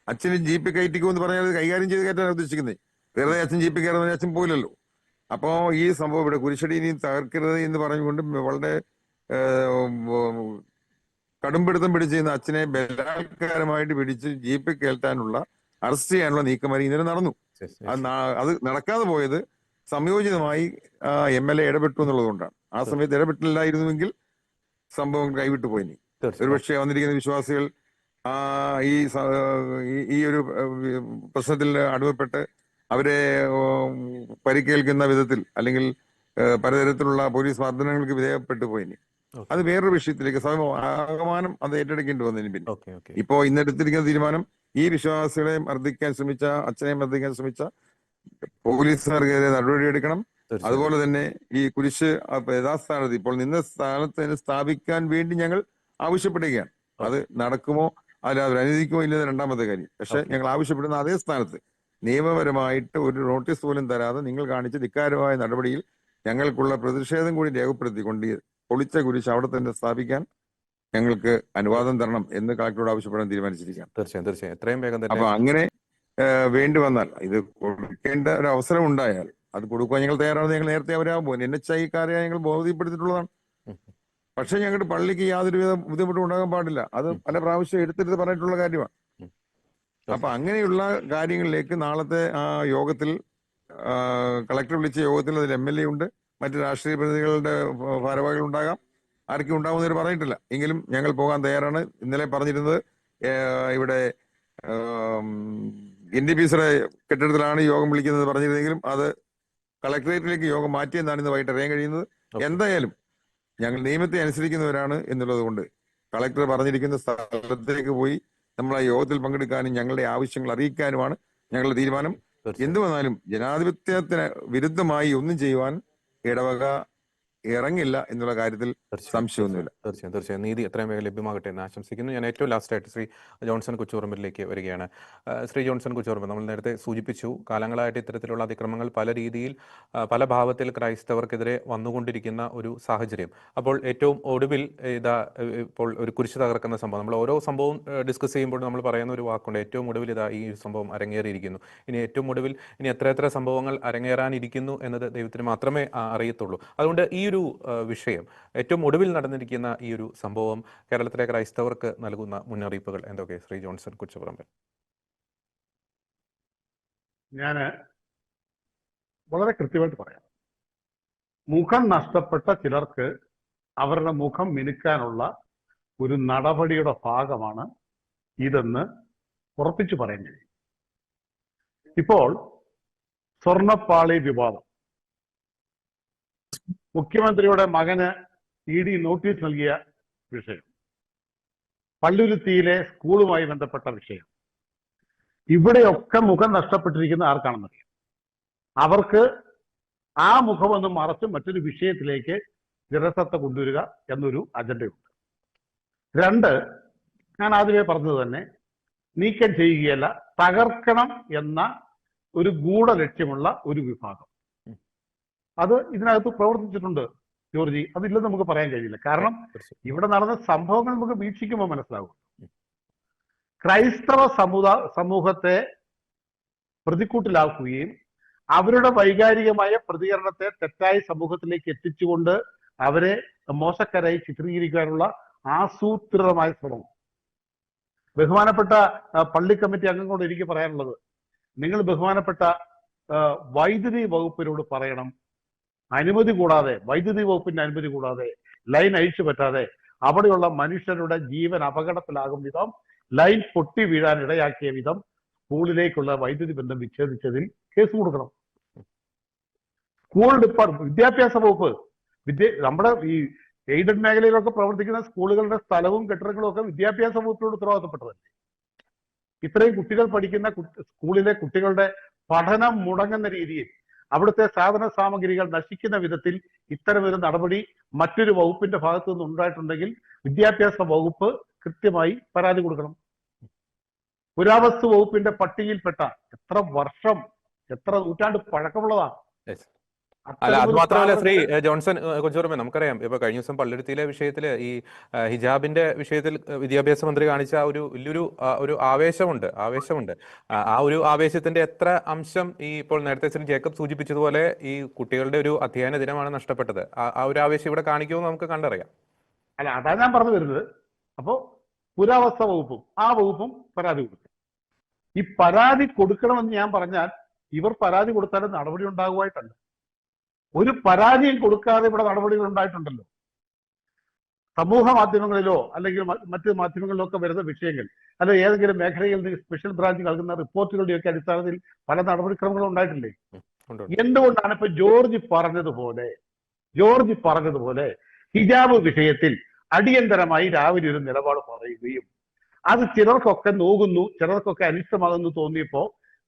അച്ഛന് GP കയറ്റിക്കുമെന്ന് പറഞ്ഞാൽ കൈകാര്യം ചെയ്ത് കയറ്റാൻ ഉദ്ദേശിക്കുന്നത്. വെറുതെ അച്ഛൻ GP കയറുന്ന അച്ഛൻ പോയില്ലല്ലോ. അപ്പോ ഈ സംഭവം ഇവിടെ കുരിശടി ഇനി തകർക്കരുത് എന്ന് പറഞ്ഞുകൊണ്ട് വളരെ കടുംപിടുത്തം പിടിച്ചിരുന്ന അച്ഛനെ ബലാത്കാരമായിട്ട് പിടിച്ച് GP കയറ്റാനുള്ള, അറസ്റ്റ് ചെയ്യാനുള്ള നീക്കമായി ഇന്നലെ നടന്നു. അത് നടക്കാതെ പോയത് സംയോജിതമായി MLA ഇടപെട്ടു എന്നുള്ളതുകൊണ്ടാണ്. ആ സമയത്ത് ഇടപെട്ടില്ലായിരുന്നുവെങ്കിൽ സംഭവം കൈവിട്ടു പോയിനി. ഒരുപക്ഷെ വന്നിരിക്കുന്ന വിശ്വാസികൾ ഈ ഒരു പ്രശ്നത്തിൽ അടിമപ്പെട്ട് അവരെ പരിക്കേൽക്കുന്ന വിധത്തിൽ അല്ലെങ്കിൽ പലതരത്തിലുള്ള പോലീസ് മർദ്ദനങ്ങൾക്ക് വിധേയപ്പെട്ടു പോയിനി. അത് വേറൊരു വിഷയത്തിലേക്ക് ആകമാനം അത് ഏറ്റെടുക്കേണ്ടി വന്നതിന് പിന്നെ ഇപ്പോ ഇന്നെടുത്തിരിക്കുന്ന തീരുമാനം, ഈ വിശ്വാസികളെ മർദ്ദിക്കാൻ ശ്രമിച്ച, അച്ഛനെ മർദ്ദിക്കാൻ ശ്രമിച്ച പോലീസുകാർക്കെതിരെ നടപടിയെടുക്കണം. അതുപോലെ തന്നെ ഈ കുരിശ് യഥാസ്ഥാനത്ത് ഇപ്പോൾ നിന്ന സ്ഥാനത്ത് സ്ഥാപിക്കാൻ വേണ്ടി ഞങ്ങൾ ആവശ്യപ്പെടുകയാണ്. അത് നടക്കുമോ അല്ല അവർ അനുവദിക്കുമോ ഇല്ലെന്ന് രണ്ടാമത്തെ കാര്യം. പക്ഷെ ഞങ്ങൾ ആവശ്യപ്പെടുന്ന അതേ സ്ഥാനത്ത് നിയമപരമായിട്ട് ഒരു നോട്ടീസ് പോലും തരാതെ നിങ്ങൾ കാണിച്ച ധിക്കാരമായ നടപടിയിൽ ഞങ്ങൾക്കുള്ള പ്രതിഷേധം കൂടി രേഖപ്പെടുത്തിക്കൊണ്ട് പൊളിച്ച കുരിശ് അവിടെ തന്നെ സ്ഥാപിക്കാൻ ഞങ്ങൾക്ക് അനുവാദം തരണം എന്ന് കളക്ടറോട് ആവശ്യപ്പെടാൻ തീരുമാനിച്ചിരിക്കുകയാണ്. തീർച്ചയായും എത്രയും വേഗം തന്നെ. അപ്പൊ അങ്ങനെ വേണ്ടി വന്നാൽ, ഇത് കൊടുക്കേണ്ട ഒരു അവസരം ഉണ്ടായാൽ അത് കൊടുക്കാൻ ഞങ്ങൾ തയ്യാറാണെന്ന് ഞങ്ങൾ നേരത്തെ അവരാകുമ്പോൾ NHIക്കാരെ ഞങ്ങൾ ബോധ്യപ്പെടുത്തിയിട്ടുള്ളതാണ്. പക്ഷെ ഞങ്ങളുടെ പള്ളിക്ക് യാതൊരുവിധ ബുദ്ധിമുട്ടും ഉണ്ടാകാൻ പാടില്ല. അത് പല പ്രാവശ്യം എടുത്തിട്ട് പറഞ്ഞിട്ടുള്ള കാര്യമാണ്. അപ്പൊ അങ്ങനെയുള്ള കാര്യങ്ങളിലേക്ക് നാളത്തെ ആ യോഗത്തിൽ, കളക്ടർ വിളിച്ച യോഗത്തിൽ അതിൽ MLA ഉണ്ട്, മറ്റു രാഷ്ട്രീയ പ്രതിനിധികളുടെ ഭാരവാഹികൾ ഉണ്ടാകാം, ആർക്കും ഉണ്ടാവുന്നവർ പറഞ്ഞിട്ടില്ല. എങ്കിലും ഞങ്ങൾ പോകാൻ തയ്യാറാണ്. ഇന്നലെ പറഞ്ഞിരുന്നത് ഇവിടെ NDPCയുടെ കെട്ടിടത്തിലാണ് യോഗം വിളിക്കുന്നത് പറഞ്ഞിരുന്നെങ്കിലും അത് കളക്ടറേറ്റിലേക്ക് യോഗം മാറ്റിയെന്നാണ് ഇന്ന് വൈകിട്ട് അറിയാൻ കഴിയുന്നത്. എന്തായാലും ഞങ്ങൾ നിയമത്തെ അനുസരിക്കുന്നവരാണ് എന്നുള്ളത് കൊണ്ട് കളക്ടർ പറഞ്ഞിരിക്കുന്ന സ്ഥലത്തേക്ക് പോയി നമ്മൾ ആ യോഗത്തിൽ പങ്കെടുക്കാനും ഞങ്ങളുടെ ആവശ്യങ്ങൾ അറിയിക്കാനുമാണ് ഞങ്ങളുടെ തീരുമാനം. എന്തു വന്നാലും ജനാധിപത്യത്തിന് വിരുദ്ധമായി ഒന്നും ചെയ്യുവാൻ ഇടവക ഇറങ്ങില്ല എന്നുള്ള കാര്യത്തിൽ സംശയമൊന്നുമില്ല. തീർച്ചയായും നീതി എത്രയും വേഗം ലഭ്യമാകട്ടെ എന്ന് ആശംസിക്കുന്നു. ഞാൻ ഏറ്റവും ലാസ്റ്റായിട്ട് ശ്രീ ജോൺസൺ കുച്ചൂറമ്പിലേക്ക് വരികയാണ്. ശ്രീ ജോൺസൺ കുച്ചൂറമ്പ്, നമ്മൾ നേരത്തെ സൂചിപ്പിച്ചു, കാലങ്ങളായിട്ട് ഇത്തരത്തിലുള്ള അതിക്രമങ്ങൾ പല രീതിയിൽ പല ഭാവത്തിൽ ക്രൈസ്തവർക്കെതിരെ വന്നുകൊണ്ടിരിക്കുന്ന ഒരു സാഹചര്യം. അപ്പോൾ ഏറ്റവും ഒടുവിൽ ഇപ്പോൾ ഒരു കുരിശ് തകർക്കുന്ന സംഭവം, നമ്മൾ ഓരോ സംഭവം ഡിസ്കസ് ചെയ്യുമ്പോൾ നമ്മൾ പറയുന്ന ഒരു വാക്കുണ്ട്, ഏറ്റവും ഒടുവിൽ ഈ സംഭവം അരങ്ങേറിയിരിക്കുന്നു. ഇനി ഏറ്റവും ഒടുവിൽ ഇനി എത്ര സംഭവങ്ങൾ അരങ്ങേറാനിരിക്കുന്നു എന്നത് ദൈവത്തിന് മാത്രമേ അറിയത്തുള്ളൂ. അതുകൊണ്ട് ഈ ഒരു വിഷയം, ഏറ്റവും ഒടുവിൽ നടന്നിരിക്കുന്ന ഈ ഒരു സംഭവം കേരളത്തിലെ ക്രൈസ്തവർക്ക് നൽകുന്ന മുന്നറിയിപ്പുകൾ എന്തൊക്കെ ശ്രീ ജോൺസൺ കുച്ചപ്പറമ്പിൽ? ഞാൻ വളരെ കൃത്യമായിട്ട് പറയാം. മുഖം നഷ്ടപ്പെട്ട ചിലർക്ക് അവരുടെ മുഖം മിനുക്കാനുള്ള ഒരു നടപടിയുടെ ഭാഗമാണ് ഇതെന്ന് ഉറപ്പിച്ചു പറയാൻ കഴിയും. ഇപ്പോൾ സ്വർണ്ണപ്പാളി വിവാദം, മുഖ്യമന്ത്രിയുടെ മകന് ED നോട്ടീസ് നൽകിയ വിഷയം, പള്ളുരുത്തിയിലെ സ്കൂളുമായി ബന്ധപ്പെട്ട വിഷയം, ഇവിടെയൊക്കെ മുഖം നഷ്ടപ്പെട്ടിരിക്കുന്ന ആർക്കാണെന്നറിയാം. അവർക്ക് ആ മുഖമൊന്ന് മറച്ച് മറ്റൊരു വിഷയത്തിലേക്ക് ജനശ്രദ്ധ കൊണ്ടുവരിക എന്നൊരു അജണ്ടയുണ്ട്. 2, ഞാൻ ആദ്യമേ പറഞ്ഞത് തന്നെ, നീക്കം ചെയ്യുകയല്ല, തകർക്കണം എന്ന ഒരു ഗൂഢലക്ഷ്യമുള്ള ഒരു വിഭാഗം അത് ഇതിനകത്ത് പ്രവർത്തിച്ചിട്ടുണ്ട്. ജോർജി, അതില്ലെന്ന് നമുക്ക് പറയാൻ കഴിയില്ല. കാരണം ഇവിടെ നടന്ന സംഭവങ്ങൾ നമുക്ക് വീക്ഷിക്കുമ്പോൾ മനസ്സിലാകും. ക്രൈസ്തവ സമൂഹത്തെ പ്രതിക്കൂട്ടിലാക്കുകയും അവരുടെ വൈകാരികമായ പ്രതികരണത്തെ തെറ്റായ സമൂഹത്തിലേക്ക് എത്തിച്ചുകൊണ്ട് അവരെ മോശക്കാരായി ചിത്രീകരിക്കാനുള്ള ആസൂത്രിതമായ ശ്രമം. ബഹുമാനപ്പെട്ട പള്ളി കമ്മിറ്റി അംഗങ്ങളോട് എനിക്ക് പറയാനുള്ളത്, നിങ്ങൾ ബഹുമാനപ്പെട്ട വൈദ്യുതി വകുപ്പിനോട് പറയണം, അനുമതി കൂടാതെ, വൈദ്യുതി വകുപ്പിന്റെ അനുമതി കൂടാതെ, ലൈൻ അഴിച്ചു പറ്റാതെ അവിടെയുള്ള മനുഷ്യരുടെ ജീവൻ അപകടത്തിലാകും വിധം, ലൈൻ പൊട്ടി വീഴാൻ ഇടയാക്കിയ വിധം സ്കൂളിലേക്കുള്ള വൈദ്യുതി ബന്ധം വിച്ഛേദിച്ചതിൽ കേസ് കൊടുക്കണം. സ്കൂൾ വിദ്യാഭ്യാസ വകുപ്പ് നമ്മുടെ ഈ എയ്ഡഡ് മേഖലയിലൊക്കെ പ്രവർത്തിക്കുന്ന സ്കൂളുകളുടെ സ്ഥലവും കെട്ടിടങ്ങളും ഒക്കെ വിദ്യാഭ്യാസ വകുപ്പിനോട് ഉത്തരവാദിത്തപ്പെട്ടതല്ലേ? ഇത്രയും കുട്ടികൾ പഠിക്കുന്ന സ്കൂളിലെ കുട്ടികളുടെ പഠനം മുടങ്ങുന്ന രീതിയിൽ, അവിടുത്തെ സാധന സാമഗ്രികൾ നശിക്കുന്ന വിധത്തിൽ ഇത്തരമൊരു നടപടി മറ്റൊരു വകുപ്പിന്റെ ഭാഗത്തു നിന്ന് ഉണ്ടായിട്ടുണ്ടെങ്കിൽ വിദ്യാഭ്യാസ വകുപ്പ് കൃത്യമായി പരാതി കൊടുക്കണം. പുരാവസ്തു വകുപ്പിന്റെ പട്ടികയിൽപ്പെട്ട എത്ര വർഷം, എത്ര നൂറ്റാണ്ട് പഴക്കമുള്ളതാണ്. അല്ല, അത് മാത്രമല്ല ശ്രീ ജോൺസൺ കൊച്ചുറമേ, നമുക്കറിയാം ഇപ്പൊ കഴിഞ്ഞ ദിവസം പള്ളുരുത്തിയിലെ വിഷയത്തിൽ ഈ ഹിജാബിന്റെ വിഷയത്തിൽ വിദ്യാഭ്യാസ മന്ത്രി കാണിച്ച ഒരു ആവേശമുണ്ട്. ആ ഒരു ആവേശത്തിന്റെ എത്ര അംശം ഈ ഇപ്പോൾ നേരത്തെ ശ്രീ ജേക്കബ് സൂചിപ്പിച്ചതുപോലെ ഈ കുട്ടികളുടെ ഒരു അധ്യയന ദിനമാണ് നഷ്ടപ്പെട്ടത്. ആ ഒരു ആവേശം ഇവിടെ കാണിക്കുമെന്ന് നമുക്ക് കണ്ടറിയാം. അല്ല, അതാണ് ഞാൻ പറഞ്ഞു വരുന്നത്. അപ്പോ പുരാവസ്തു വകുപ്പും ആ വകുപ്പും പരാതി കൊടുക്കും. ഈ പരാതി കൊടുക്കണമെന്ന് ഞാൻ പറഞ്ഞാൽ ഇവർ പരാതി കൊടുത്താലും നടപടി ഉണ്ടാകുമായിട്ടല്ല. ഒരു പരാതിയും കൊടുക്കാതെ ഇവിടെ നടപടികൾ ഉണ്ടായിട്ടുണ്ടല്ലോ. സമൂഹ മാധ്യമങ്ങളിലോ അല്ലെങ്കിൽ മറ്റ് മാധ്യമങ്ങളിലോ ഒക്കെ വരുന്ന വിഷയങ്ങൾ, അല്ലെങ്കിൽ ഏതെങ്കിലും മേഖലയിൽ നിന്ന് സ്പെഷ്യൽ ബ്രാഞ്ച് നൽകുന്ന റിപ്പോർട്ടുകളുടെയൊക്കെ അടിസ്ഥാനത്തിൽ പല നടപടിക്രമങ്ങളും ഉണ്ടായിട്ടില്ലേ? എന്തുകൊണ്ടാണ് ഇപ്പൊ ജോർജ് പറഞ്ഞതുപോലെ ഹിജാബ് വിഷയത്തിൽ അടിയന്തരമായി രാവിലെ ഒരു നിലപാട് പറയുകയും അത് ചിലർക്കൊക്കെ നോകുന്നു, ചിലർക്കൊക്കെ അനിഷ്ടമാകുന്നു തോന്നിയപ്പോ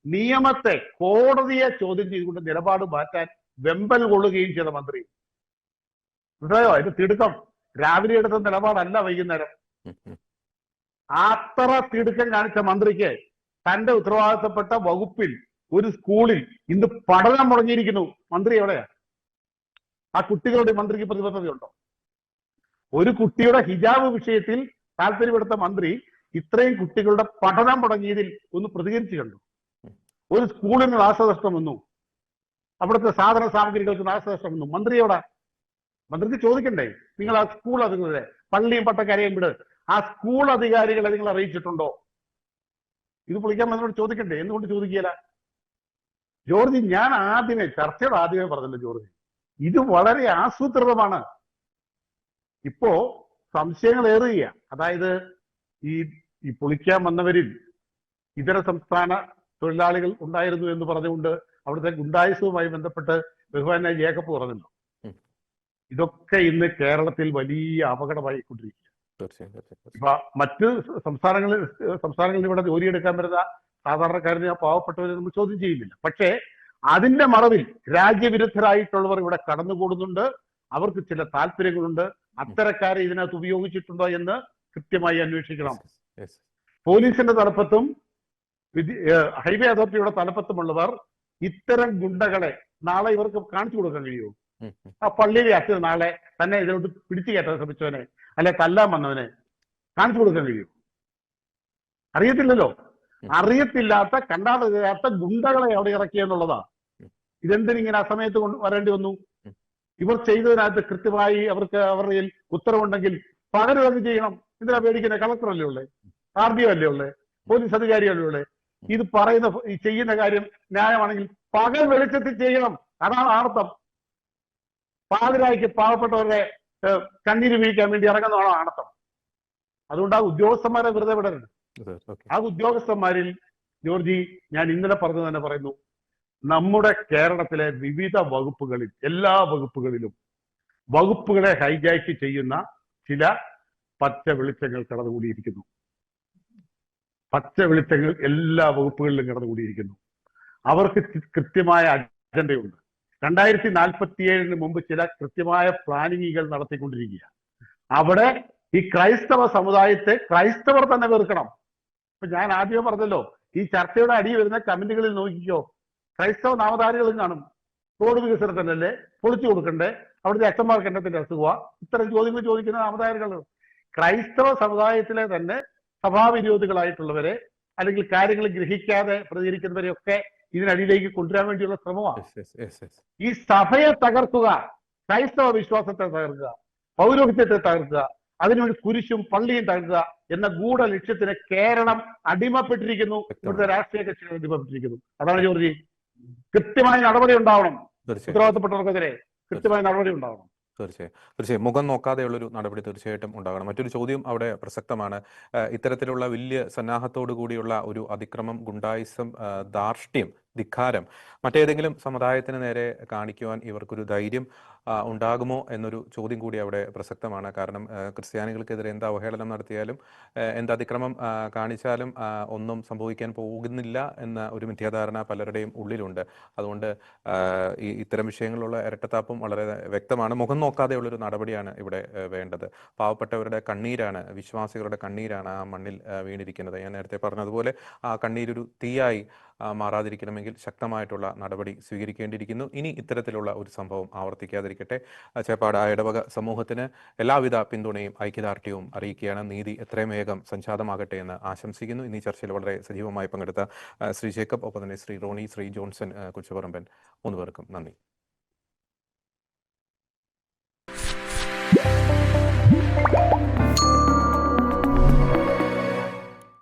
നിയമത്തെ, കോടതിയെ ചോദ്യം ചെയ്തുകൊണ്ട് നിലപാട് മാറ്റാൻ വെമ്പൽ കൊള്ളുകയും ചെയ്ത മന്ത്രി? മനസ്സിലായോ? അതിന്റെ തിടുക്കം രാവിലെ എടുത്ത നിലപാടല്ല വൈകുന്നേരം. അത്ര തിടുക്കം കാണിച്ച മന്ത്രിക്ക് തന്റെ ഉത്തരവാദിത്തപ്പെട്ട വകുപ്പിൽ ഒരു സ്കൂളിൽ ഇന്ന് പഠനം മുടങ്ങിയിരിക്കുന്നു. മന്ത്രി എവിടെയാ? ആ കുട്ടികളുടെ മന്ത്രിക്ക് പ്രതിബദ്ധതയുണ്ടോ? ഒരു കുട്ടിയുടെ ഹിജാബ് വിഷയത്തിൽ താല്പര്യപ്പെടുത്ത മന്ത്രി ഇത്രയും കുട്ടികളുടെ പഠനം മുടങ്ങിയതിൽ ഒന്ന് പ്രതികരിച്ചു കണ്ടു. ഒരു സ്കൂളിന് നാശനഷ്ടം വന്നു, അവിടുത്തെ സാധന സാമഗ്രികൾക്ക് നാശനഷ്ടം വന്നു. മന്ത്രി എവിടെ? മന്ത്രിക്ക് ചോദിക്കണ്ടേ? നിങ്ങൾ ആ സ്കൂൾ അധികൃതരെ, പള്ളിയും പട്ടക്കാരെയും വിട്, ആ സ്കൂൾ അധികാരികളെ നിങ്ങൾ അറിയിച്ചിട്ടുണ്ടോ? ഇത് പൊളിക്കാൻ എന്നോട് ചോദിക്കണ്ടേ? എന്തുകൊണ്ട് ചോദിക്കുകയില്ല? ജോർജ്, ഞാൻ ചർച്ചയുടെ ആദ്യമേ പറഞ്ഞല്ലോ ജോർജ്, ഇത് വളരെ ആസൂത്രിതമാണ്. ഇപ്പോ സംശയങ്ങൾ ഏറുകയാണ്. അതായത് ഈ പൊളിക്കാൻ വന്നവരിൽ ഇതര സംസ്ഥാന തൊഴിലാളികൾ ഉണ്ടായിരുന്നു എന്ന് പറഞ്ഞുകൊണ്ട് അവിടുത്തെ ഗുണ്ടായുസവുമായി ബന്ധപ്പെട്ട് ബഹുമാനായ ജേക്കബ് പറഞ്ഞല്ലോ. ഇതൊക്കെ ഇന്ന് കേരളത്തിൽ വലിയ അപകടമായിക്കൊണ്ടിരിക്കുക. ഇപ്പൊ മറ്റ് സംസ്ഥാനങ്ങളിൽ ഇവിടെ ജോലിയെടുക്കാൻ വരുന്ന സാധാരണക്കാരനെ, പാവപ്പെട്ടവരെ നമ്മൾ ചോദ്യം ചെയ്യുന്നില്ല. പക്ഷേ അതിന്റെ മറവിൽ രാജ്യവിരുദ്ധരായിട്ടുള്ളവർ ഇവിടെ കടന്നുകൂടുന്നുണ്ട്. അവർക്ക് ചില താല്പര്യങ്ങളുണ്ട്. അത്തരക്കാരെ ഇതിനകത്ത് ഉപയോഗിച്ചിട്ടുണ്ടോ എന്ന് കൃത്യമായി അന്വേഷിക്കണം. പോലീസിന്റെ തലപ്പത്തും ഹൈവേ അതോറിറ്റിയുടെ തലപ്പത്തുമുള്ളവർ ഇത്തരം ഗുണ്ടകളെ നാളെ ഇവർക്ക് കാണിച്ചു കൊടുക്കാൻ കഴിയുമോ? ആ പള്ളിയിലെ അച്ഛൻ നാളെ തന്നെ ഇതിലോട്ട് പിടിച്ചു കയറ്റാൻ ശ്രമിച്ചവനെ, അല്ലെ തല്ലാൻ വന്നവനെ കാണിച്ചു കൊടുക്കാൻ കഴിയും? അറിയത്തില്ലല്ലോ. അറിയത്തില്ലാത്ത, കണ്ടാറിയാത്ത ഗുണ്ടകളെ അവിടെ ഇറക്കിയെന്നുള്ളതാ. ഇതെന്തിനിങ്ങനെ ആ സമയത്ത് വരേണ്ടി വന്നു? ഇവർ ചെയ്തതിനകത്ത് കൃത്യമായി അവരുടെ ഉത്തരവുണ്ടെങ്കിൽ പകരം അത് ചെയ്യണം. ഇതിനാ പേടിക്കുന്നത്? കളക്ടറല്ലേ ഉള്ളേ, RDO അല്ലേ ഉള്ളേ, പോലീസ് അധികാരിയല്ലേ ഉള്ളേ? ഇത് ചെയ്യുന്ന കാര്യം ന്യായമാണെങ്കിൽ പകൽ വെളിച്ചത്തിൽ ചെയ്യണം. അതാണ് ആണത്തം. പാതിരായ്ക്ക് പാവപ്പെട്ടവരുടെ കണ്ണീര് വീഴിക്കാൻ വേണ്ടി ഇറങ്ങുന്നതാണോ ആണത്തം? അതുകൊണ്ട് ആ ഉദ്യോഗസ്ഥന്മാരെ വെറുതെ വിടരുത്. ആ ഉദ്യോഗസ്ഥന്മാരിൽ ജോർജി, ഞാൻ ഇന്നലെ പറഞ്ഞു തന്നെ പറയുന്നു, നമ്മുടെ കേരളത്തിലെ വിവിധ വകുപ്പുകളിൽ, എല്ലാ വകുപ്പുകളിലും വകുപ്പുകളെ ഹൈജാക്ക് ചെയ്യുന്ന ചില പച്ച വെളിച്ചങ്ങൾ കടന്നുകൂടിയിരിക്കുന്നു. പച്ച വെളിച്ചങ്ങൾ എല്ലാ വകുപ്പുകളിലും കടന്നുകൂടിയിരിക്കുന്നു. അവർക്ക് കൃത്യമായ അജണ്ടയുണ്ട്. 2047 മുമ്പ് ചില കൃത്യമായ പ്ലാനിങ്ങുകൾ നടത്തിക്കൊണ്ടിരിക്കുക. അവിടെ ഈ ക്രൈസ്തവ സമുദായത്തെ ക്രൈസ്തവർ തന്നെ വെറുക്കണം. ഇപ്പൊ ഞാൻ ആദ്യമേ പറഞ്ഞല്ലോ, ഈ ചർച്ചയുടെ അടി വരുന്ന കമന്റുകളിൽ നോക്കിക്കോ, ക്രൈസ്തവ നാമധാരികളും കാണും. റോഡ് വികസനത്തിനല്ലേ, പൊളിച്ചു കൊടുക്കണ്ടേ, അവിടുത്തെ അച്ഛന്മാർക്ക് എണ്ണത്തിന്റെ അസുഖ, ഇത്തരം ചോദ്യങ്ങൾ ചോദിക്കുന്ന നാമധാരികൾ ക്രൈസ്തവ സമുദായത്തിലെ തന്നെ സഭാവിരോധികളായിട്ടുള്ളവരെ, അല്ലെങ്കിൽ കാര്യങ്ങൾ ഗ്രഹിക്കാതെ പ്രതികരിക്കുന്നവരെ ഒക്കെ ഇതിനടിയിലേക്ക് കൊണ്ടുവരാൻ വേണ്ടിയുള്ള ശ്രമമാണ്. ഈ സഭയെ തകർക്കുക, ക്രൈസ്തവ വിശ്വാസത്തെ തകർക്കുക, പൗരോഹിത്യത്തെ തകർക്കുക, അതിനൊരു കുരിശും പള്ളിയും തകർക്കുക എന്ന ഗൂഢ ലക്ഷ്യത്തിന് കേരളം അടിമപ്പെട്ടിരിക്കുന്നു. ഇവിടുത്തെ രാഷ്ട്രീയ കക്ഷികൾ അടിമപ്പെട്ടിരിക്കുന്നു. അതാണ് ജോർജി. കൃത്യമായ നടപടി ഉണ്ടാവണം ഉത്തരവാദിത്തപ്പെട്ടവർക്കെതിരെ. കൃത്യമായ നടപടി ഉണ്ടാവണം. തീർച്ചയായും മുഖം നോക്കാതെയുള്ളൊരു നടപടി തീർച്ചയായിട്ടും ഉണ്ടാകണം. മറ്റൊരു ചോദ്യം അവിടെ പ്രസക്തമാണ്. ഇത്തരത്തിലുള്ള വലിയ സന്നാഹത്തോടു കൂടിയുള്ള ഒരു അതിക്രമം, ഗുണ്ടായിസം, ധാർഷ്ട്യം, ധിക്കാരം മറ്റേതെങ്കിലും സമുദായത്തിന് നേരെ കാണിക്കുവാൻ ഇവർക്കൊരു ധൈര്യം ഉണ്ടാകുമോ എന്നൊരു ചോദ്യം കൂടി അവിടെ പ്രസക്തമാണ്. കാരണം ക്രിസ്ത്യാനികൾക്കെതിരെ എന്ത് അവഹേളനം നടത്തിയാലും എന്ത് അതിക്രമം കാണിച്ചാലും ഒന്നും സംഭവിക്കാൻ പോകുന്നില്ല എന്ന ഒരു മിഥ്യാധാരണ പലരുടെയും ഉള്ളിലുണ്ട്. അതുകൊണ്ട് ഇത്തരം വിഷയങ്ങളിലുള്ള ഇരട്ടത്താപ്പും വളരെ വ്യക്തമാണ്. മുഖം നോക്കാതെയുള്ളൊരു നടപടിയാണ് ഇവിടെ വേണ്ടത്. പാവപ്പെട്ടവരുടെ കണ്ണീരാണ്, വിശ്വാസികളുടെ കണ്ണീരാണ് ആ മണ്ണിൽ വീണിരിക്കുന്നത്. ഞാൻ നേരത്തെ പറഞ്ഞതുപോലെ ആ കണ്ണീരൊരു തീയായി മാറാതിരിക്കണമെങ്കിൽ ശക്തമായിട്ടുള്ള നടപടി സ്വീകരിക്കേണ്ടിയിരിക്കുന്നു. ഇനി ഇത്തരത്തിലുള്ള ഒരു സംഭവം ആവർത്തിക്കാതിരിക്കട്ടെ. ചേപ്പാട് ഇടവക സമൂഹത്തിന് എല്ലാവിധ പിന്തുണയും ഐക്യദാർഢ്യവും അറിയിക്കുകയാണ്. നീതി എത്രയും വേഗം സംജാതമാകട്ടെ എന്ന് ആശംസിക്കുന്നു. ഇന്ന് ഈ ചർച്ചയിൽ വളരെ സജീവമായി പങ്കെടുത്ത ശ്രീ ജേക്കബ്, ഒപ്പം തന്നെ ശ്രീ റോണി, ശ്രീ ജോൺസൺ കുച്ചുപറമ്പൻ, 3 പേർക്കും നന്ദി.